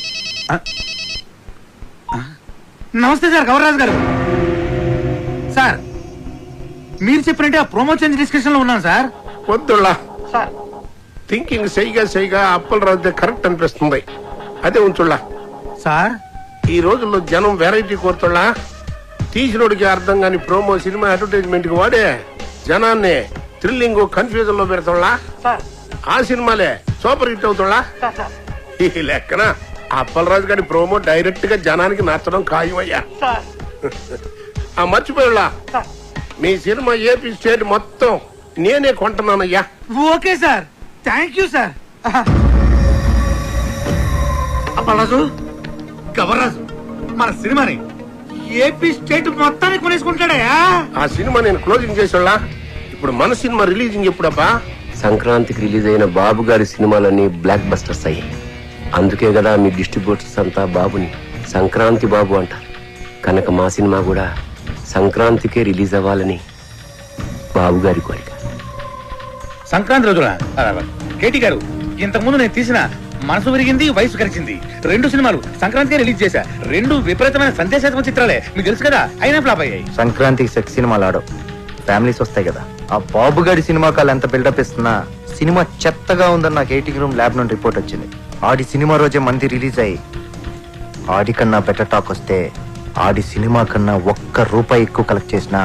నమస్తే సార్, గవర్రాజు గారు. సార్, మీరు చెప్పినట్టే ఆ ప్రోమో చేంజ్ డిస్కషన్ లో ఉన్నాను సార్. వద్దులా థింకింగ్ సైగా అప్పలరాజు కరెక్ట్ అనిపిస్తుంది. అదే ఉంచుళ్ళా సార్. ఈ రోజుల్లో జనం వెరైటీ కోరుతుళ్ళా. తీసినోడికి అర్థం కాని ప్రోమో సినిమా అడ్వర్టైజ్మెంట్ కి వాడే జనాన్ని థ్రిల్లింగ్ కన్ఫ్యూజన్ లో పెడతాళ్ళా. ఆ సినిమాలే సూపర్ హిట్ అవుతాళ్ళా. ఈ లెక్కన అప్పలరాజు గారి ప్రోమో డైరెక్ట్ గా జనానికి నచ్చడం ఖాయమయ్యా. మర్చిపోయాళ్ళా, మీ సినిమా ఏపీ స్టేట్ మొత్తం నేనే కొంటున్నానయ్యా. Okay sir, thank you sir. Appalaraju, Gavarraju మన సినిమాని ఏపీ స్టేట్ మొత్తాన్ని కొనేసుకుంటాడయా. ఆ సినిమా నేను క్లోజింగ్ చేసేళ్ళా. ఇప్పుడు మన సినిమా రిలీజింగ్ ఎప్పుడబ్బా? సంక్రాంతికి రిలీజ్ అయిన బాబు గారి సినిమాలన్నీ బ్లాక్ బస్టర్స్ అయ్యాయి. అందుకే కదా మీ డిస్ట్రిబ్యూటర్స్ అంతా బాబుని సంక్రాంతి బాబు అంటారు. కనుక మా సినిమా కూడా సంక్రాంతికే రిలీజ్ అవ్వాలని బాబు గారి కోరిక. సంక్రాంతి రోజున కేటీ గారు, ఇంతకు ముందు నేను తీసిన మనసు విరిగింది వయసు కలిసింది 2 సినిమాలు సంక్రాంతికే రిలీజ్ చేశా. 2 విపరీతమైన సందేశాత్మక చిత్రాలే, మీకు తెలుసు కదా, అయినా ఫ్లాప్ అయ్యాయి. సంక్రాంతికి సెక్స్ సినిమాలు ఆడవు, ఫ్యామిలీస్ వస్తాయి కదా. ఆ బాబు గారి సినిమాకి వాళ్ళు ఎంత బిల్డప్ ఇస్తున్నా సినిమా చెత్తగా ఉందని నాకు 80 రూమ్ ల్యాబ్ నుండి రిపోర్ట్ వచ్చింది. ఆడి సినిమా రోజే మంది రిలీజ్ అయ్యి ఆడి కన్నా బెటర్ టాక్ వస్తే ఆడి సినిమా కన్నా ₹1 ఎక్కువ కలెక్ట్ చేసినా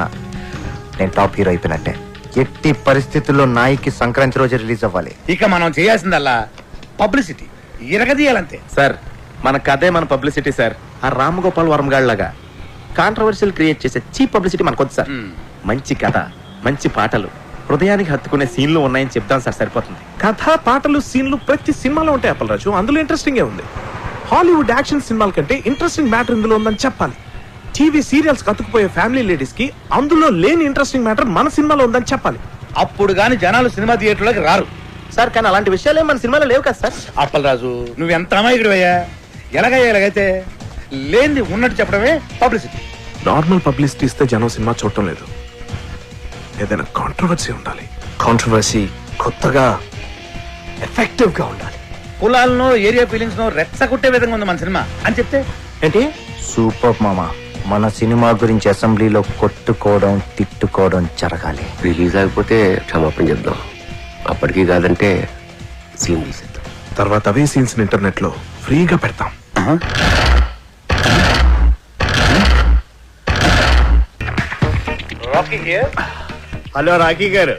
నేను టాప్ హీరో అయిపోయినట్టే. ఎట్టి పరిస్థితుల్లో నాయికి సంక్రాంతి రోజే రిలీజ్ అవ్వాలి. ఇక మనం చేయాల్సిందల్లా పబ్లిసిటీ ఇరగదీయాలంతే. సార్, మన కథే మన పబ్లిసిటీ సార్. ఆ రామగోపాల్ వర్మ గాళ్ళగా కాంట్రవర్షియల్ క్రియేట్ చేసే చీప్ పబ్లిసిటీ మనకొద్దు సార్. మంచి కథ, మంచి పాటలు, హృదయానికి హత్తుకునే సీన్లు ఉన్నాయని చెప్తాను సార్, సరిపోతుంది. కథ, పాటలు, సీన్లు ప్రతి సినిమాలో ఉంటాయి అప్పలరాజు. అందులో ఇంట్రెస్టింగ్ ఉంది. హాలీవుడ్ యాక్షన్ సినిమాల కంటే ఇంట్రెస్టింగ్ మ్యాటర్ ఇందులో ఉందని చెప్పాలి. టీవీ సీరియల్స్ కతుకుపోయే ఫ్యామిలీ లేడీస్ కి అందులో లేని ఇంట్రెస్టింగ్ మ్యాటర్ మన సినిమాలో ఉందని చెప్పాలి. అప్పుడు గాని జనాలు సినిమా థియేటర్లోకి రారు సార్. కానీ అలాంటి విషయాలు మన సినిమాలో లేవు కదా సార్. అప్పలరాజు, నువ్వెంత అమాయకుడు అయ్యా. ఎలాగైతే లేనిది ఉన్నట్టు చెప్పడమే పబ్లిసిటీ. నార్మల్ పబ్లిసిటీ ఇస్తే జనం సినిమా చూడటం లేదు. ఏదైనా కాంట్రవర్సీ ఉండాలి. కాంట్రవర్సీ కొత్తగా ఎఫెక్టివ్ గా ఉండాలి. కులాలను, ఏరియా ఫీలింగ్స్ ను రెచ్చగొట్టే విధంగా ఉంది మన సినిమా అని చెప్తే ఏంటి? సూపర్ మామ, మన సినిమా గురించి అసెంబ్లీలో కొట్టుకోవడం, తిట్టుకోవడం జరగాలి. రిలీజ్ అయిపోతే క్షమాపణ చెప్దాం. అప్పటికి కాదంటే సీన్ తీసేద్దాం. తర్వాత అవే సీన్స్ ఇంటర్నెట్ లో ఫ్రీగా పెడతాం. హలో రాకీ గారు,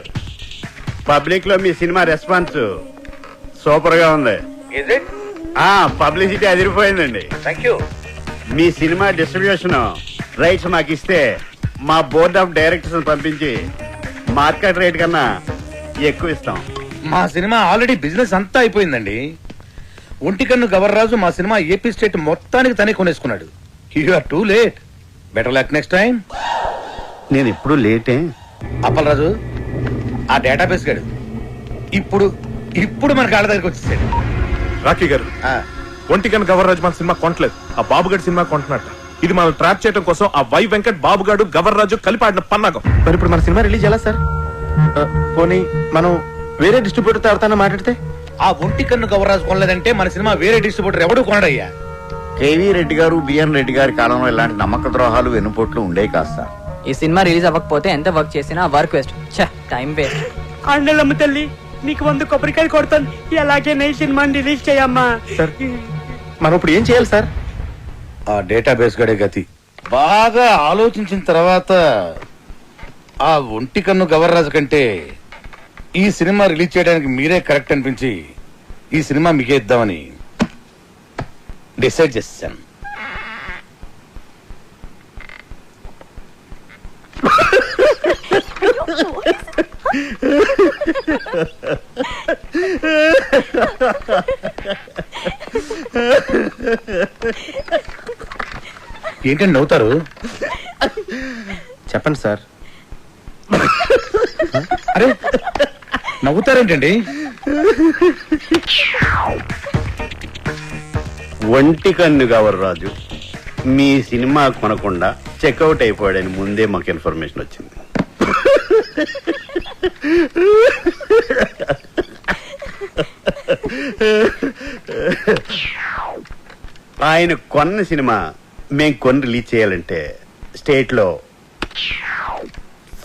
పబ్లిక్ లో మీ సినిమా రెస్పాన్స్ సూపర్ గా ఉంది. పబ్లిసిటీ అదిరిపోయిందండి. మీ సినిమా డిస్ట్రిబ్యూషన్ రైట్స్ మాకు ఇస్తే మా బోర్డ్ ఆఫ్ డైరెక్టర్స్ పంపించి మార్కెట్ రేట్ కన్నా ఎక్కువ ఇస్తాం. మా సినిమా ఆల్రెడీ బిజినెస్ అంతా అయిపోయిందండి. ఒంటికన్ను గవర్రాజు మా సినిమా ఏపీ స్టేట్ మొత్తానికి తనే కొనేసుకున్నాడు. You are too late. Better luck next time. నేను ఎప్పుడు లేటే. అప్పలరాజు, ఆ డేటాబేస్ గాడు ఇప్పుడు మన కాళ్ళ దగ్గరికి వచ్చేసాడు. రాకీ గారు, ఒంటికన్ గవర్రాజు మన సినిమా కొనట్లేదు, ఆ బాబుగాడి సినిమా కొంటున్నట్ట. ఇది మనం ట్రాప్ చేయడం కోసం ఆ వై వెంకట్, బాబుగాడు, గవర్రాజు కలిపి ఆడిన పన్నాగం. మరి ఇప్పుడు మన సినిమా రిలీజ్ ఎలా సార్? పోనీ మనం వేరే డిస్ట్రిబ్యూటర్ ఎవరితో మాట్లాడితే? ఆ ఒంటికన్ను గవర్రాజు కొనలేదంటే మన సినిమా వేరే డిస్ట్రిబ్యూటర్ ఎవడు కొనడయ్యా. కేవీ రెడ్డి గారు, బిఎన్ రెడ్డి గారి కాలంలో ఇలాంటి నమ్మక ద్రోహాలు వెన్నుపోట్లు ఉండే కాదు సార్. ఈ సినిమా రిలీజ్ అవ్వకపోతే ఎంత వర్క్ చేసినా వర్క్ వేస్ట్, టైం వేస్ట్. అండలమ్మ తల్లి, నీకు 100 కొబ్బరికాయలు కొడతాను. ఎలాగే నీ సినిమాని రిలీజ్ చేయమ్మా. సార్, మనం ఇప్పుడు ఏం చేయాలి సార్? ఆ డేటాబేస్ గడే గతి. బాగా ఆలోచించిన తర్వాత ఆ ఒంటికన్ను గవర్రాజు కంటే ఈ సినిమా రిలీజ్ చేయడానికి మీరే కరెక్ట్ అనిపించి ఈ సినిమా మీకే ఇద్దామని డిసైడ్ చేశాను. ఏంటండి నవ్వుతారు? చెప్పండి సార్. అరే నవ్వుతారేంటండి? ఒంటి కన్ను గవర్ రాజు మీ సినిమా కొనకుండా చెక్అవుట్ అయిపోయాడని ముందే మాకు ఇన్ఫర్మేషన్ వచ్చింది. ఆయన కొన్న సినిమా మేము కొని రిలీజ్ చేయాలంటే స్టేట్లో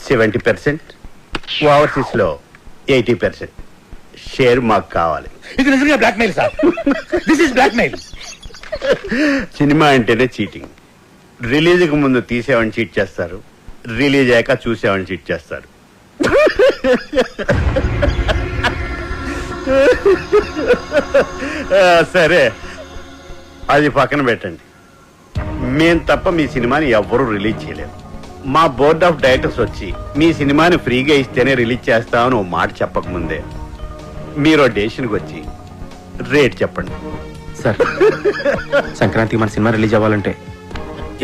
70%, ఓవర్సీస్ లో 80% షేర్ మాకు కావాలి. ఇది నిజంగా blackmail sir. This is blackmail. Cinema అంటేనే చీటింగ్. రిలీజ్కి ముందు తీసేవాడిని చీట్ చేస్తారు, రిలీజ్ అయ్యాక చూసేవాడిని చీట్ చేస్తారు. సరే, అది పక్కన పెట్టండి. మేం తప్ప మీ సినిమాని ఎవ్వరూ రిలీజ్ చేయలేరు. మా బోర్డ్ ఆఫ్ డైరెక్టర్స్ వచ్చి మీ సినిమాని ఫ్రీగా ఇస్తేనే రిలీజ్ చేస్తామని ఓ మాట చెప్పకముందే మీరు డెసిషన్కి వచ్చి రేట్ చెప్పండి. సార్, సంక్రాంతికి మన సినిమా రిలీజ్ అవ్వాలంటే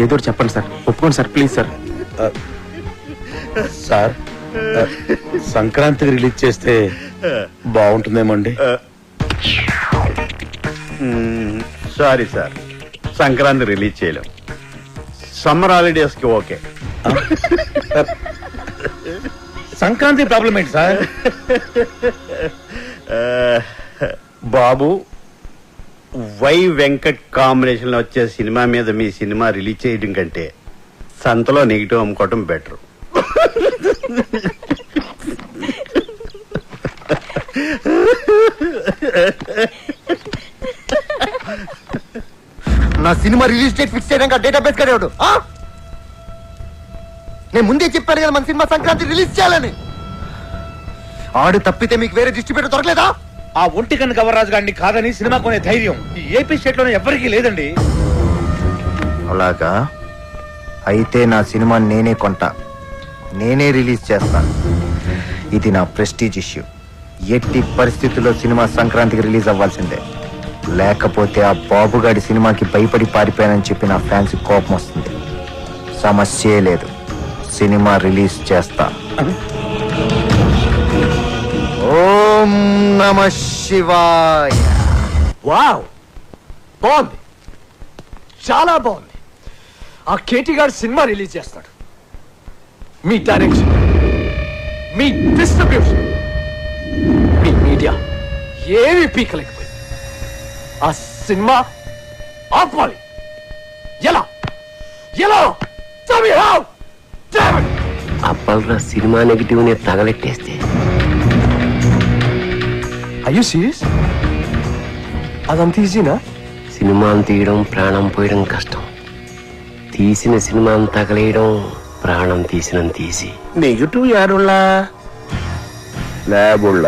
ఏదో చెప్పండి సార్. ఒప్పుకోండి సార్, ప్లీజ్ సార్. సార్, సంక్రాంతికి రిలీజ్ చేస్తే బాగుంటుందేమో అండి. సారీ సార్, సంక్రాంతి రిలీజ్ చేయలేం. సమ్మర్ హాలిడేస్ కి ఓకే. సంక్రాంతి ప్రాబ్లం ఏంటి సార్? బాబు, వై వెంకట్ కాంబినేషన్ లో వచ్చే సినిమా మీద మీ సినిమా రిలీజ్ చేయడం కంటే సంతలో నెగిటివ్ అమ్ముకోవటం బెటర్. నా సినిమా రిలీజ్ డేట్ ఫిక్స్ చేయడానికి డేటాబేస్ కడేవాడు. నేను ముందే చెప్పాను కదా మన సినిమా సంక్రాంతి రిలీజ్ చేయాలని. ఆడు తప్పితే మీకు వేరే డిస్ట్రిబ్యూటర్ దొరకలేదా? ఆ ఒంటి కన్ను గవర్రాజు గారిని కాదని సినిమా కొనే ధైర్యం ఈ ఏపీ స్టేట్ లోనే ఎవరికీ లేదండి. అలాగా? అయితే నా సినిమా నేనే కొంటా, నేనే రిలీజ్ చేస్తా. ఇది నా ప్రెస్టీజ్ ఇష్యూ. ఎట్టి పరిస్థితుల్లో సినిమా సంక్రాంతికి రిలీజ్ అవ్వాల్సిందే. లేకపోతే ఆ బాబుగాడి సినిమాకి భయపడి పారిపోయానని చెప్పి నా ఫ్యాన్స్ కోపం వస్తుంది. సమస్యే లేదు, సినిమా రిలీజ్ చేస్తా. ఓం నమః శివాయ. వావ్, బాగుంది, చాలా బాగుంది. ఆ కేటీ గారు సినిమా రిలీజ్ చేస్తాడు. మీ డైరెక్షన్, మీ డిస్ట్రిబ్యూషన్, మీ మీడియా ఏమి పీకలేకపోయింది. ఆ సినిమా ఆపాలి. ఎలా ఎలా అప్పల్రా సినిమా నెగిటివ్ ని తగలెట్టేస్తే. అయ్యో సీరియస్? అదంత ఈజీనా? సినిమాను తీయడం ప్రాణం పోయడం కష్టం. తీసిన సినిమాను తగలేయడం ప్రాణం తీసినంత తీసి. నెగిటివ్ యారుళ్ళ ల్యాబుళ్ళ.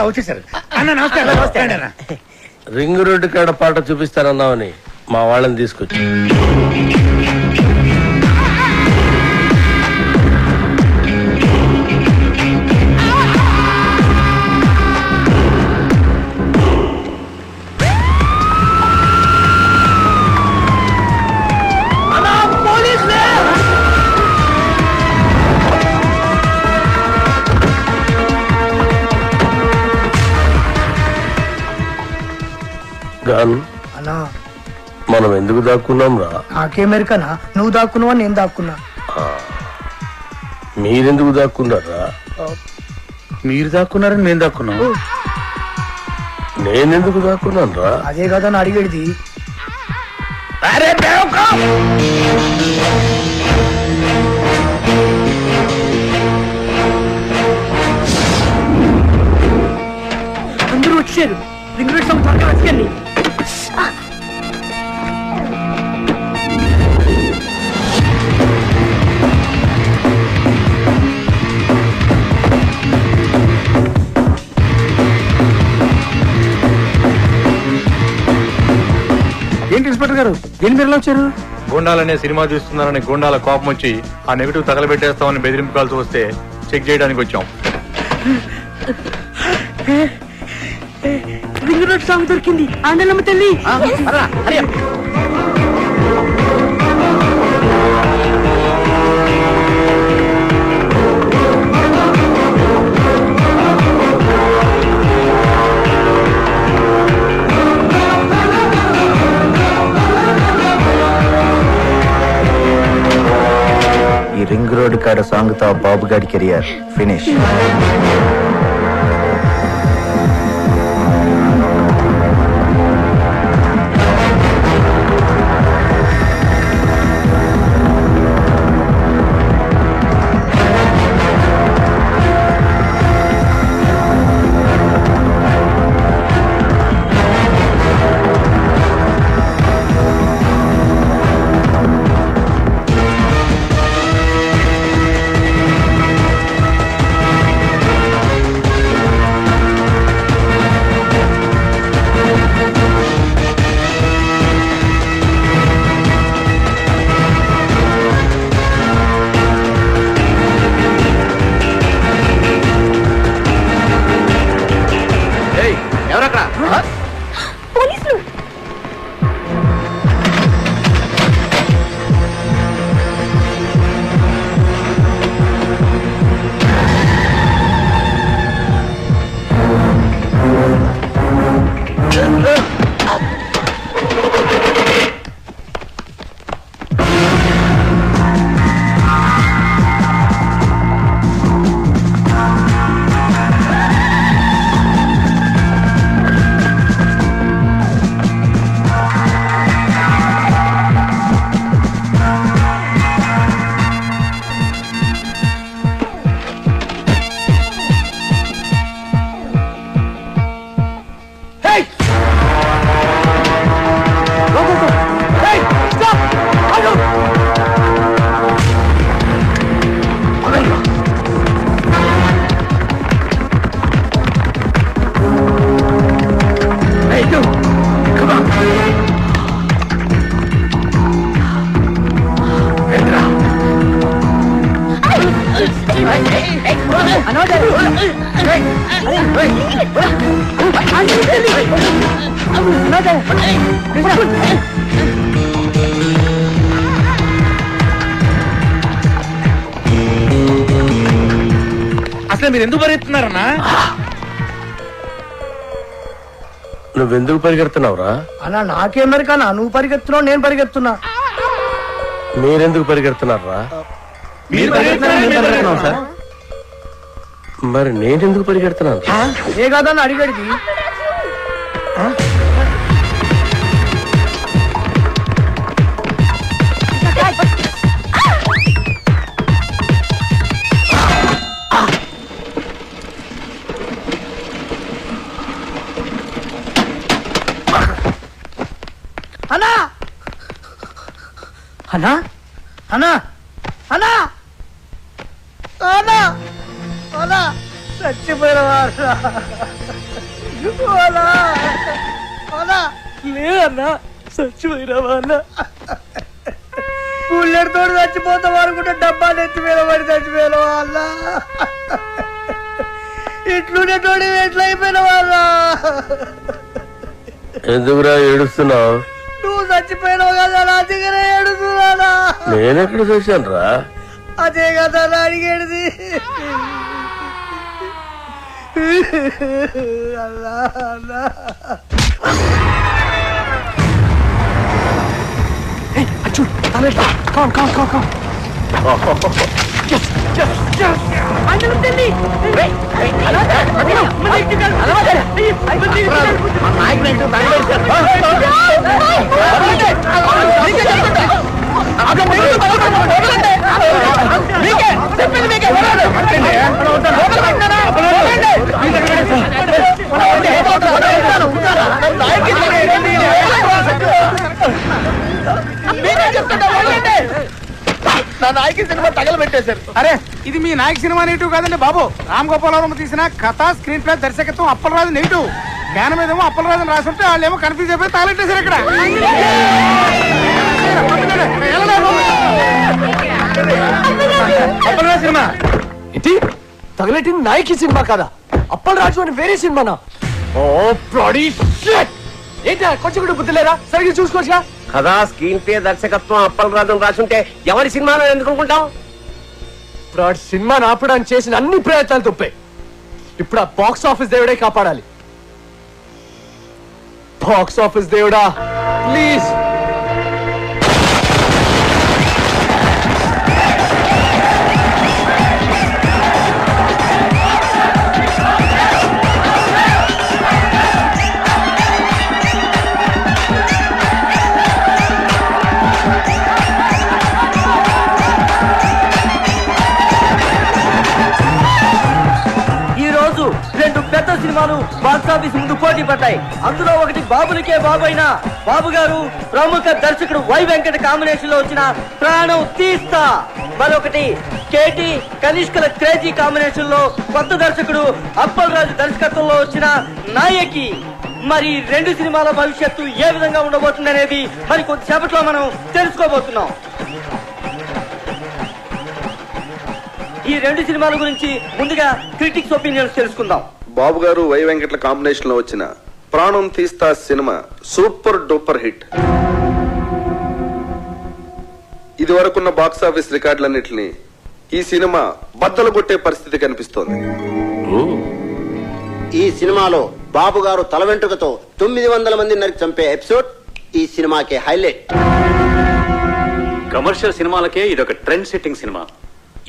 వచ్చేసారు అన్న. నమస్తే అన్న. రింగ్ రోడ్డు కాడ పాట చూపిస్తానన్నావని మా వాళ్ళని తీసుకొచ్చి అన్నా మనం ఎందుకు దాక్కున్నాం రా? నాకేమెరికనా? నువ్వు దాక్కున్నావా నేను దాక్కున్నా? మీరెందుకు దాక్కున్నారా? మీరు దాక్కున్నారని మేము దాక్కున్నాం. నేనెందుకు దాక్కున్నాను రా? అదే కదా అని అడిగేది. అందరూ వచ్చారు. రింగ్ రోడ్ సాంగ్ త్వరగా వచ్చేయండి. ఏంటి ఇన్స్పెక్టర్ గారు, ఏంటి మీరు వచ్చారు? గూండాలనే సినిమా చూస్తున్నారని గూండాల కోపం వచ్చి ఆ నెగిటివ్ తగలబెట్టేస్తామని బెదిరింపు కాల్సి వస్తే చెక్ చేయడానికి వచ్చాం. రింగ్ రోడ్ సాంగ్ దొరికింది. ఆండలమ్మ తల్లి. ఈ రింగ్ రోడ్ కాడ సాంగ్ తో బాబు గారి కెరియర్ ఫినిష్. అసలు మీరు ఎందుకు పరిగెత్తున్నారన్నా? నువ్వెందుకు పరిగెడుతున్నావురా? అన్నా నాకేం మరికన్నా, నువ్వు పరిగెత్తున్నావు నేను పరిగెత్తున్నా. మీరెందుకు పరిగెడుతున్నారా? మరి నేనెందుకు పరిగెడుతున్నాను? ఏ కాదని అడిగడిది. అన్నా అన్నా అన్నా అన్నా అన్నా అన్నా చచ్చిపోయినవారా? లేదన్నా, చచ్చిపోయినావా అన్నా? బుల్లెట్ తోడు చచ్చిపోతాం అనుకుంటే డబ్బా నెత్తిమీద పడి చచ్చిపోయినావా అన్నా? ఇట్లుండే తోడు ఎట్లయిపోయినావా అన్నా? ఎందుకురా ఏడుస్తున్నావు? నువ్వు చచ్చిపోయినావు కదా నా దగ్గర ఏడుస్తున్నానా? నేనెక్కడ చూశాను రా? అదే కదా నా అడిగేది. అల్లా అల్లా నా నాయకి సినిమా తగలబెట్టేశారు. అరే ఇది మీ నాయక సినిమా నెగిటివ్ కాదండి బాబు. రామ్ గోపాలవరం తీసిన కథ స్క్రీన్ ప్లే దర్శకత్వం అప్పలరాజు నెగిటివ్. జ్ఞానం ఏదేమో అప్పలరాజు రాసి ఉంటే వాళ్ళు ఏమో కన్ఫ్యూజ్ అయిపోయి తగలెట్టేశారు ఇక్కడ. అప్పలరాజు సినిమా ఇది తగలెట్టిన నాయకి సినిమా కదా, అప్పలరాజు అని వేరే సినిమానా? ఓ బ్లడీ షిట్! ఏంటా కొంచెం కూడా బుద్ధి లేదా? సరిగ్గా చూసుకోవచ్చుగా. కథా స్క్రీన్ ప్లే దర్శకత్వం అప్పలరాజు రాసుంటే ఎవరి సినిమాలో ఎందుకు అనుకుంటాం? ఇప్పుడు సినిమాని ఆపడానికి చేసిన అన్ని ప్రయత్నాలు తప్పాయి. ఇప్పుడు ఆ బాక్స్ ఆఫీస్ దేవుడే కాపాడాలి. బాక్స్ ఆఫీస్ దేవుడా ప్లీజ్. రెండు పెద్ద సినిమాలు బాక్స్ ఆఫీస్ ముందు పోటీ పడ్డాయి. అందులో ఒకటి బాబునికే బాబు అయిన బాబు గారు ప్రముఖ దర్శకుడు వై వెంకట కాంబినేషన్ లో వచ్చిన ప్రాణం తీస్తా, మరొకటి కేటీ కనిష్కల క్రేజీ కాంబినేషన్ లో కొత్త దర్శకుడు అప్పలరాజు దర్శకత్వంలో వచ్చిన నాయకి. మరి రెండు సినిమాల భవిష్యత్తు ఏ విధంగా ఉండబోతుంది అనేది మరి కొద్దిసేపట్లో మనం తెలుసుకోబోతున్నాం. ఈ రెండు సినిమాల గురించి ముందుగా క్రిటిక్స్ ఒపీనియన్స్ తెలుసుకుందాం. బాబు గారు వై వెంకట్ల కాంబినేషన్ లో వచ్చిన ప్రాణం తీస్తా సినిమా సూపర్ డూపర్ హిట్. ఇది వరకున్న బాక్స్ ఆఫీస్ రికార్డులన్నింటినీ ఈ సినిమా బద్దలు కొట్టే పరిస్థితి కనిపిస్తోంది. ఈ సినిమాలో బాబు గారు తల వెంట్రుకతో 900 మంది నరికి చంపే ఎపిసోడ్ ఈ సినిమాకి హైలైట్. కమర్షియల్ సినిమాలకే ఇదొక ట్రెండ్ సెట్టింగ్ సినిమా.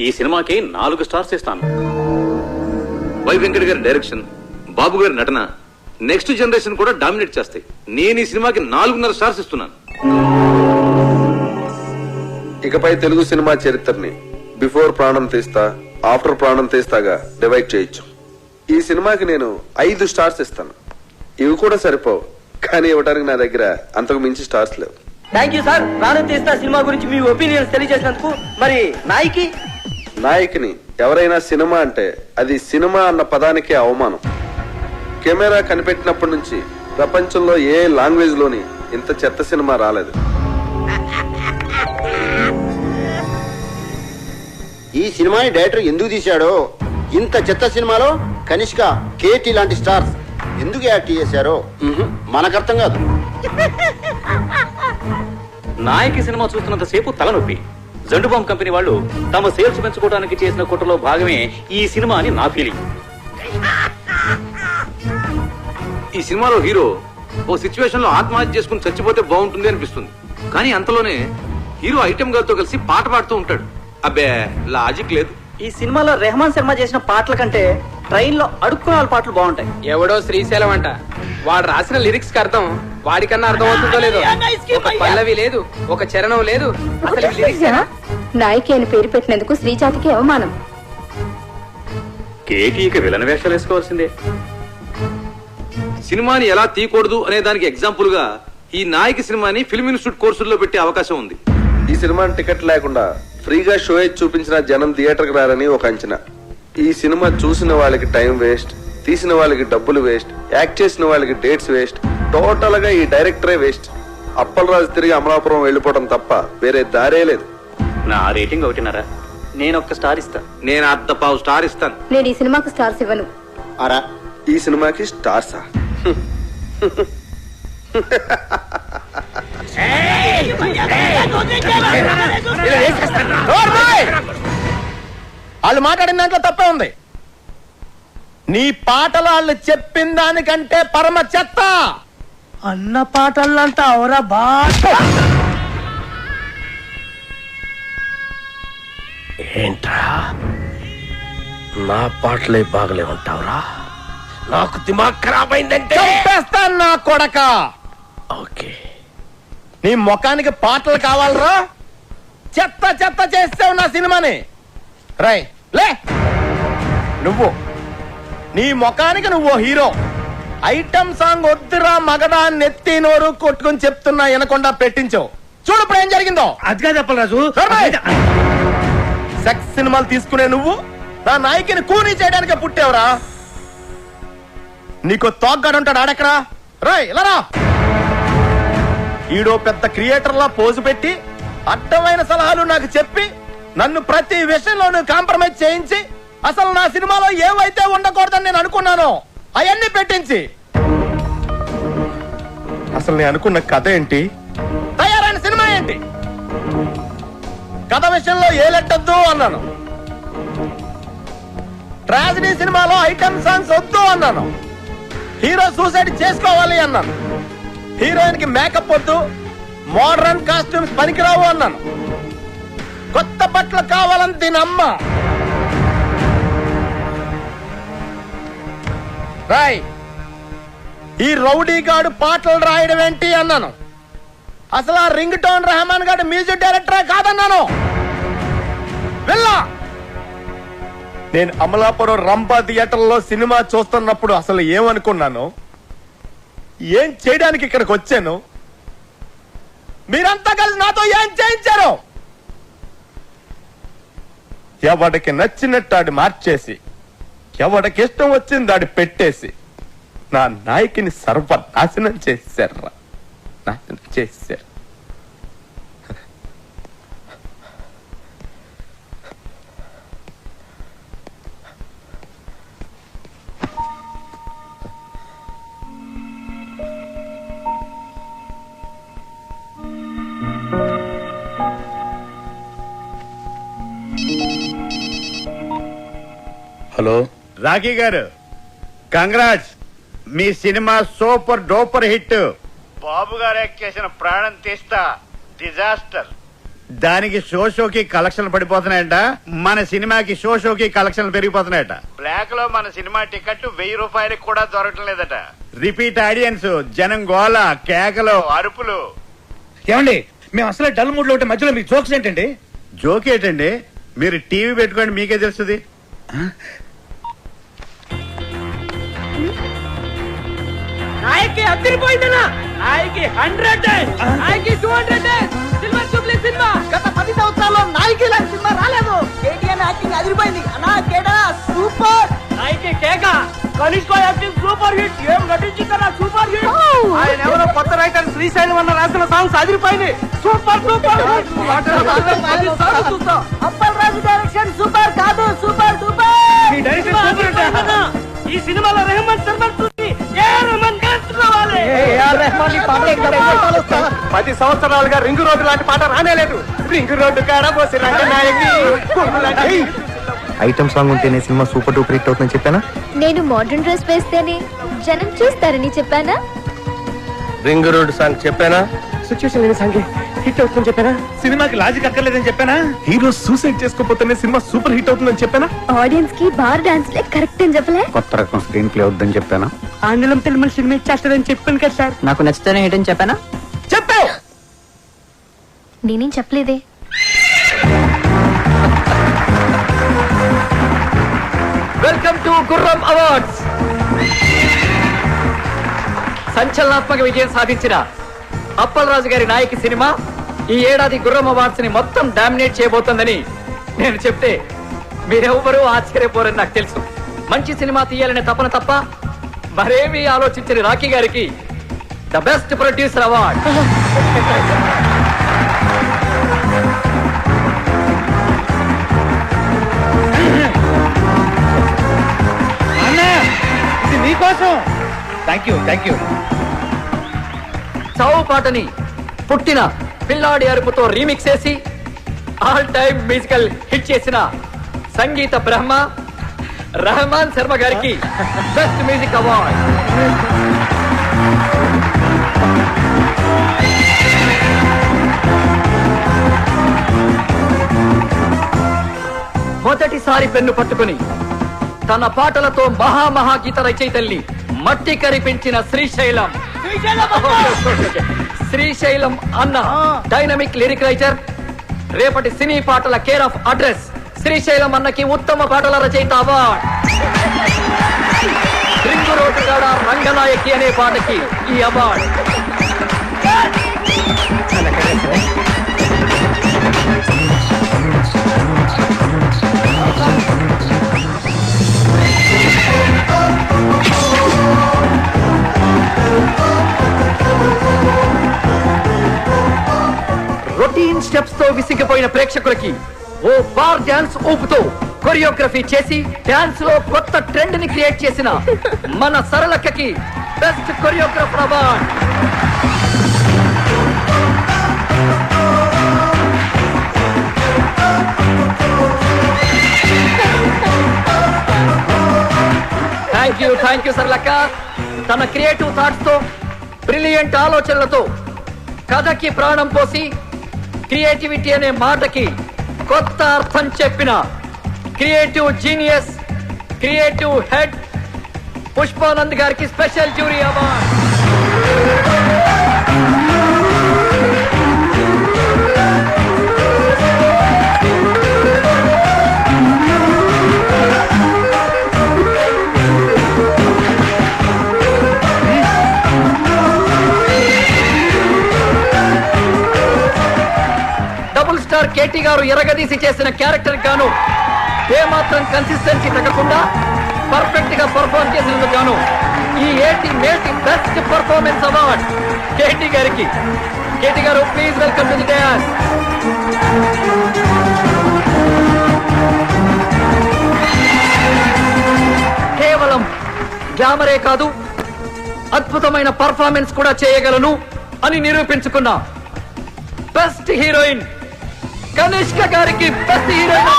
ఈ సినిమాకి 4 స్టార్స్ ఇస్తాను. వై వెంకట్ గారి డైరెక్షన్, బాబు గారి నటన నెక్స్ట్ జనరేషన్ కూడా డామినేట్ చేస్తాయి. నేను ఈ సినిమాకి 4.5 స్టార్స్ ఇస్తున్నాను. ఇకపై తెలుగు సినిమా చరిత్రని బిఫోర్ ప్రాణం తీస్తా, ఆఫ్టర్ ప్రాణం తీస్తాగా డివైడ్ చేయొచ్చు. ఈ సినిమాకి నేను 5 స్టార్స్ ఇస్తాను. ఇవి కూడా సరిపోవు, కానీ ఇవ్వడానికి నా దగ్గర అంతకు మించి స్టార్స్ లేవు. Thank you sir. ప్రాణం తీస్తా సినిమా గురించి మీ ఒపీనియన్స్ తెలియజేసినందుకు. మరి నాయకిని ఎవరైనా సినిమా అంటే అది సినిమా అన్న పదానికే అవమానం. కెమెరా కనిపెట్టినప్పటి నుంచి ప్రపంచంలో ఏ లాంగ్వేజ్ లోని ఇంత చెత్త సినిమా రాలేదు. ఈ సినిమాని డైరెక్టర్ ఎందుకు తీశాడో, ఇంత చెత్త సినిమాలో కనిష్క కేటీ లాంటి స్టార్స్ ఎందుకు యాక్ట్ చేశారో మనకు అర్థం కాదు. నాయకి సినిమా చూస్తున్నంత సేపు తలనొప్పి. జండుబాంబ్ కంపెనీ వాళ్ళు తమ సేల్స్ పెంచుకోవడానికి చేసిన కుట్రలో భాగమే ఈ సినిమా అని నా ఫీలింగ్. ఈ సినిమాలో హీరో ఓ సిచ్యువేషన్ లో ఆత్మహత్య చేసుకుని చచ్చిపోతే బాగుంటుంది అనిపిస్తుంది. కానీ అంతలోనే హీరో ఐటమ్ గారితో కలిసి పాట పాడుతూ ఉంటాడు. అబ్బే లాజిక్ లేదు. ఈ సినిమాలో రెహమాన్ శర్మ చేసిన పాటల కంటే ట్రైన్ లో అడుక్కునే వాళ్ళ పాటలు బాగుంటాయి. ఎవడో శ్రీశైలం అంట, వాడు రాసిన లిరిక్స్ కి అర్థం వాడికన్నా అర్థం అవుతుందో లేదో. ఒక పల్లవి లేదు, ఒక చరణం లేదు. నాయకి అని పేరు పెట్టినందుకు శ్రీజాతికి అవమానం. కేటీకి విలన్ వేషాలు వేసుకోవాల్సిందే. సినిమాని ఎలా తీయకూడదు అనే దానికి ఎగ్జాంపుల్ గా ఈ నాయకి సినిమాని ఫిల్మ్ ఇన్స్టిట్యూట్ కోర్సుల్లో పెట్టే అవకాశం ఉంది. ఈ సినిమాని టికెట్ లేకుండా ఫ్రీగా షో చూపించిన జనం థియేటర్కి రారని ఒక అంచనా. ఈ సినిమా చూసిన వాళ్ళకి టైం వేస్ట్, తీసిన వాళ్ళకి డబ్బులు వేస్ట్, యాక్ట్ చేసిన వాళ్ళకి డేట్స్ వేస్ట్, టోటల్ గా ఈ డైరెక్టరే వేస్ట్. అప్పలరాజు తిరిగి అమలాపురం వెళ్ళిపోవడం తప్ప వేరే దారే లేదు. నా రేటింగ్ 1.5. నేను 1 స్టార్ ఇస్తాను. నేను 1/2 స్టార్ ఇస్తాను. నేను ఈ సినిమాకు స్టార్స్ ఇవ్వను. అరా ఈ సినిమాకి స్టార్సా? వాళ్ళు మాట్లాడిన దాంట్లో తప్పే ఉంది. నీ పాటలు వాళ్ళు చెప్పిన దానికంటే పరమ చెత్త. అన్న పాటలంతా అవరా బా. ఏంట్రా నా పాటలే బాగలే ఉంటావురా? నాకు దిమాగ్ ఖరాబ్ అయిందంటే చంపేస్తాను నా కొడక. ఓకే, నీ ముఖానికి పాటలు కావాలరా? చెత్త చెత్త చేస్తావు నా సినిమాని. రై లే, నువ్వు నీ ముఖానికి నువ్వు హీరో. ఐటమ్ సాంగ్ వద్దురా మగడా నెత్తి నోరు కొట్టుకుని చెప్తున్నా వినకుండా పెట్టించావు. చూడు ఇప్పుడు ఏం జరిగిందో. అది కాదు అప్పలరాజు. సెక్స్ సినిమాలు తీసుకునే నువ్వు నా నాయకిని కూనీ చేయడానికి పుట్టావురా. నీకు తోగ్గాడు ఉంటాడు ఆడెక్కరా. రాయ్ ఇలా ఈడో పెద్ద క్రియేటర్లా పోజు పెట్టి అడ్డమైన సలహాలు నాకు చెప్పి నన్ను ప్రతి విషయంలోనూ కాంప్రమైజ్ చేయించి అసలు నా సినిమాలో ఏవైతే ఉండకూడదని నేను అనుకున్నానో అవన్నీ పెట్టించి అసలు నేను అనుకున్న కథ ఏంటి, తయారైన సినిమా ఏంటి? కథ విషయంలో ఏలెట్టద్దు అన్నాను. ట్రాజడీ సినిమాలో ఐటమ్ సాంగ్స్ వద్దు అన్నాను. హీరో సూసైడ్ చేసుకోవాలి అన్నాను. హీరోయిన్ కి మేకప్ వద్దు, మోడర్న్ కాస్ట్యూమ్స్ పనికిరావు అన్నాను. కొత్త బట్టలు కావాలని దీని అమ్మ. రాయ్, ఈ రౌడీ గాడు పాటలు రాయడం ఏంటి అన్నాను. అసలు ఆ రింగ్ టోన్ రెహమాన్ గాడు మ్యూజిక్ డైరెక్టరే కాదన్నాను. వెళ్ళా నేను అమలాపురం రంభా థియేటర్లో సినిమా చూస్తున్నప్పుడు అసలు ఏమనుకున్నాను, ఏం చేయడానికి ఇక్కడికి వచ్చాను, మీరంతా కలిసి నాతో ఏం చేయించారు? ఎవడికి నచ్చినట్టు ఆడి మార్చేసి ఎవడికి ఇష్టం వచ్చింది ఆడి పెట్టేసి నా నాయకిని సర్వనాశనం చేశారు. నాశనం చేశారు. హలో రాఖీ గారు, కంగ్రాట్స్. మీ సినిమా సూపర్ డూపర్ హిట్. బాబు గారు యాక్ట్ చేసిన ప్రాణం తీస్తా డిజాస్టర్. దానికి షోకి కలెక్షన్లు పడిపోతున్నాయంట. మన సినిమాకి షోకి కలెక్షన్లు పెరిగిపోతున్నాయట. బ్లాక్ లో మన సినిమా టికెట్ 1000 రూపాయలకు కూడా దొరకటం లేదట. రిపీట్ ఆడియన్స్, జనం గోల, కేకలు, అరుపులు. ఏమండి, మేము అసలు డల్ మూడ్ లో ఉంటే మధ్యలో మీ జోక్స్ ఏంటండి? జోక్ ఏంటండి? మీరు టీవీ పెట్టుకోండి, మీకే తెలుస్తుంది. నాయకి అదిరిపోయిందనా? నాయకి 100, నాయకి 200 సిల్వర్ జూబ్లీ సినిమా. గత 10 సంవత్సరాల్లో నాయకి లాంటి సినిమా రాలేదు. కేటీఆర్ యాక్టింగ్ అదిరిపోయింది అన్నా. కేడా సూపర్. నాయకి కేక కనిష్కో యాక్టింగ్ సూపర్ హిట్. ఏం నటించిందన్నా, సూపర్ హిట్. ఆయన ఎవరో కొత్త రైటర్ శ్రీశైలం అన్న రాసిన సాంగ్స్ అదిరిపోయింది. Super super hit. Appal Raju direction super కాదు, సూపర్ డూపర్. ఈ డైరెక్షన్ సూపర్ హిట్. ఈ సినిమాలో రెహమాన్ సర్వర్ చూసి ఏ రెహమాన్ డాన్స్ కావాలి. ఏఆర్ రెహమాన్ ని పాట ఎక్కడ 10 సంవత్సరాలుగా రింగ్ రోడ్డు లాంటి పాట రానేలేదు. రింగ్ రోడ్డు కాడ పోసి రంగనాయకి గుమ్ములాంటి ఐటమ్ సాంగ్ ఉంటేనే సినిమా సూపర్ డూపర్ హిట్ అవుతుందని చెప్పానా? నేను మోడర్న్ డ్రెస్ వేస్తేనే జనం చూస్తారని చెప్పానా? రింగ్ రోడ్ సాంగ్ చెప్పానా? సిచ్యువేషన్ లేని సాంగ్ హిట్ అవుతుందని చెప్పానా? సినిమాకి లాజిక్ అక్కర్లేదని చెప్పానా? హీరో సూసైడ్ చేసుకోపోతేనే సినిమా సూపర్ హిట్ అవుతుందని చెప్పానా? ఆడియన్స్ కి బార్ డాన్స్ లే కరెక్ట్ అని చెప్పలే? కొత్త రకం స్క్రీన్ ప్లే వద్దని చెప్పానా? ఆంగ్లం తెలుగు సినిమా ఇచ్చేస్తారని చెప్పాను కదా సార్. నాకు నచ్చితేనే హిట్ అని చెప్పానా? చెప్పావు. నేనేం చెప్పలేదే. వెల్కమ్ టు గుర్రం అవార్డ్స్. సంచలనాత్మక విజయం సాధించిన అప్పల్ రాజు గారి నాయకి సినిమా ఈ ఏడాది గుర్రం అవార్డ్స్ ని మొత్తం డామినేట్ చేయబోతోందని నేను చెప్తే మీరెవ్వరూ ఆశ్చర్యపోరని నాకు తెలుసు. మంచి సినిమా తీయాలనే తపన తప్ప మరేమీ ఆలోచించని రాఖీ గారికి ద బెస్ట్ ప్రొడ్యూసర్ అవార్డ్. ఇది నీకోసం. Thank you. చావు పాటని పుట్టిన పిల్లాడి అరుపుతో రీమిక్స్ చేసి ఆల్ టైమ్ మ్యూజికల్ హిట్ చేసిన సంగీత బ్రహ్మ రెహమాన్ శర్మ గారికి బెస్ట్ మ్యూజిక్ అవార్డ్. మొదటిసారి పెన్ను పట్టుకుని తన పాటలతో మహాగీత రచయితల్ని మట్టి కరిపించిన శ్రీశైలం అన్న డైనమిక్ లిరిక్ రైటర్, రేపటి సినీ పాటల కేర్ ఆఫ్ అడ్రస్ శ్రీశైలం అన్నకి ఉత్తమ పాటల రచయిత అవార్డ్. రింగు రోడ్డు కాడ రంగనాయకి అనే పాటకి ఈ అవార్డ్. రొటీన్ స్టెప్స్ తో విసిగిపోయిన ప్రేక్షకులకి ఓ బార్ డాన్స్ ఊపుతో కొరియోగ్రఫీ చేసి డాన్స్ లో కొత్త ట్రెండ్ ని క్రియేట్ చేసిన మన సరళక్కకి best choreographer award. Thank you సరళక్క. తన క్రియేటివ్ థాట్స్ తో, బ్రిలియంట్ ఆలోచనలతో కథకి ప్రాణం పోసి క్రియేటివిటీ అనే మాటకి కొత్త అర్థం చెప్పిన creative genius, creative head Pushpanand గారికి special jury award. Double star KT గారు ఎరగదీసి చేసిన క్యారెక్టర్ గాను ఏమాత్రం కన్సిస్టెన్సీ తగ్గకుండా పర్ఫెక్ట్ గా పర్ఫార్మ్ చేసినందుకు గాను ఈ నేటి బెస్ట్ పర్ఫార్మెన్స్ అవార్డ్ కేటీ గారికి. కేటీ గారు please welcome to the dance. కేవలం గ్లామరే కాదు, అద్భుతమైన పర్ఫార్మెన్స్ కూడా చేయగలను అని నిరూపించుకున్న బెస్ట్ హీరోయిన్ కనిష్క గారికి best heroine.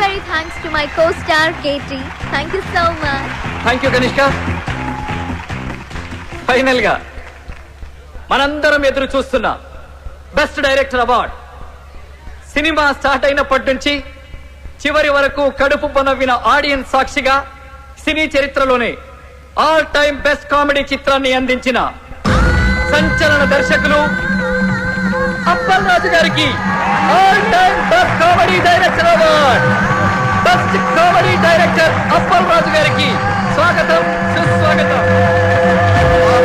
Very thanks to my co-star Katie. Thank you so much. Thank you Kanishka. Final గా మనందరం ఎదురు చూస్తున్న best director award. Cinema start అయినప్పటి నుంచి చివరి వరకు కడుపు పనవ్విన ఆడియన్స్ సాక్షిగా సినీ చరిత్రలోనే ఆల్ టైమ్ బెస్ట్ కామెడీ చిత్రాన్ని అందించిన సంచలన దర్శకులు అప్పల్ రాజు గారికి all time best comedy director award. Best comedy director Appal Raju గారికి స్వాగతం.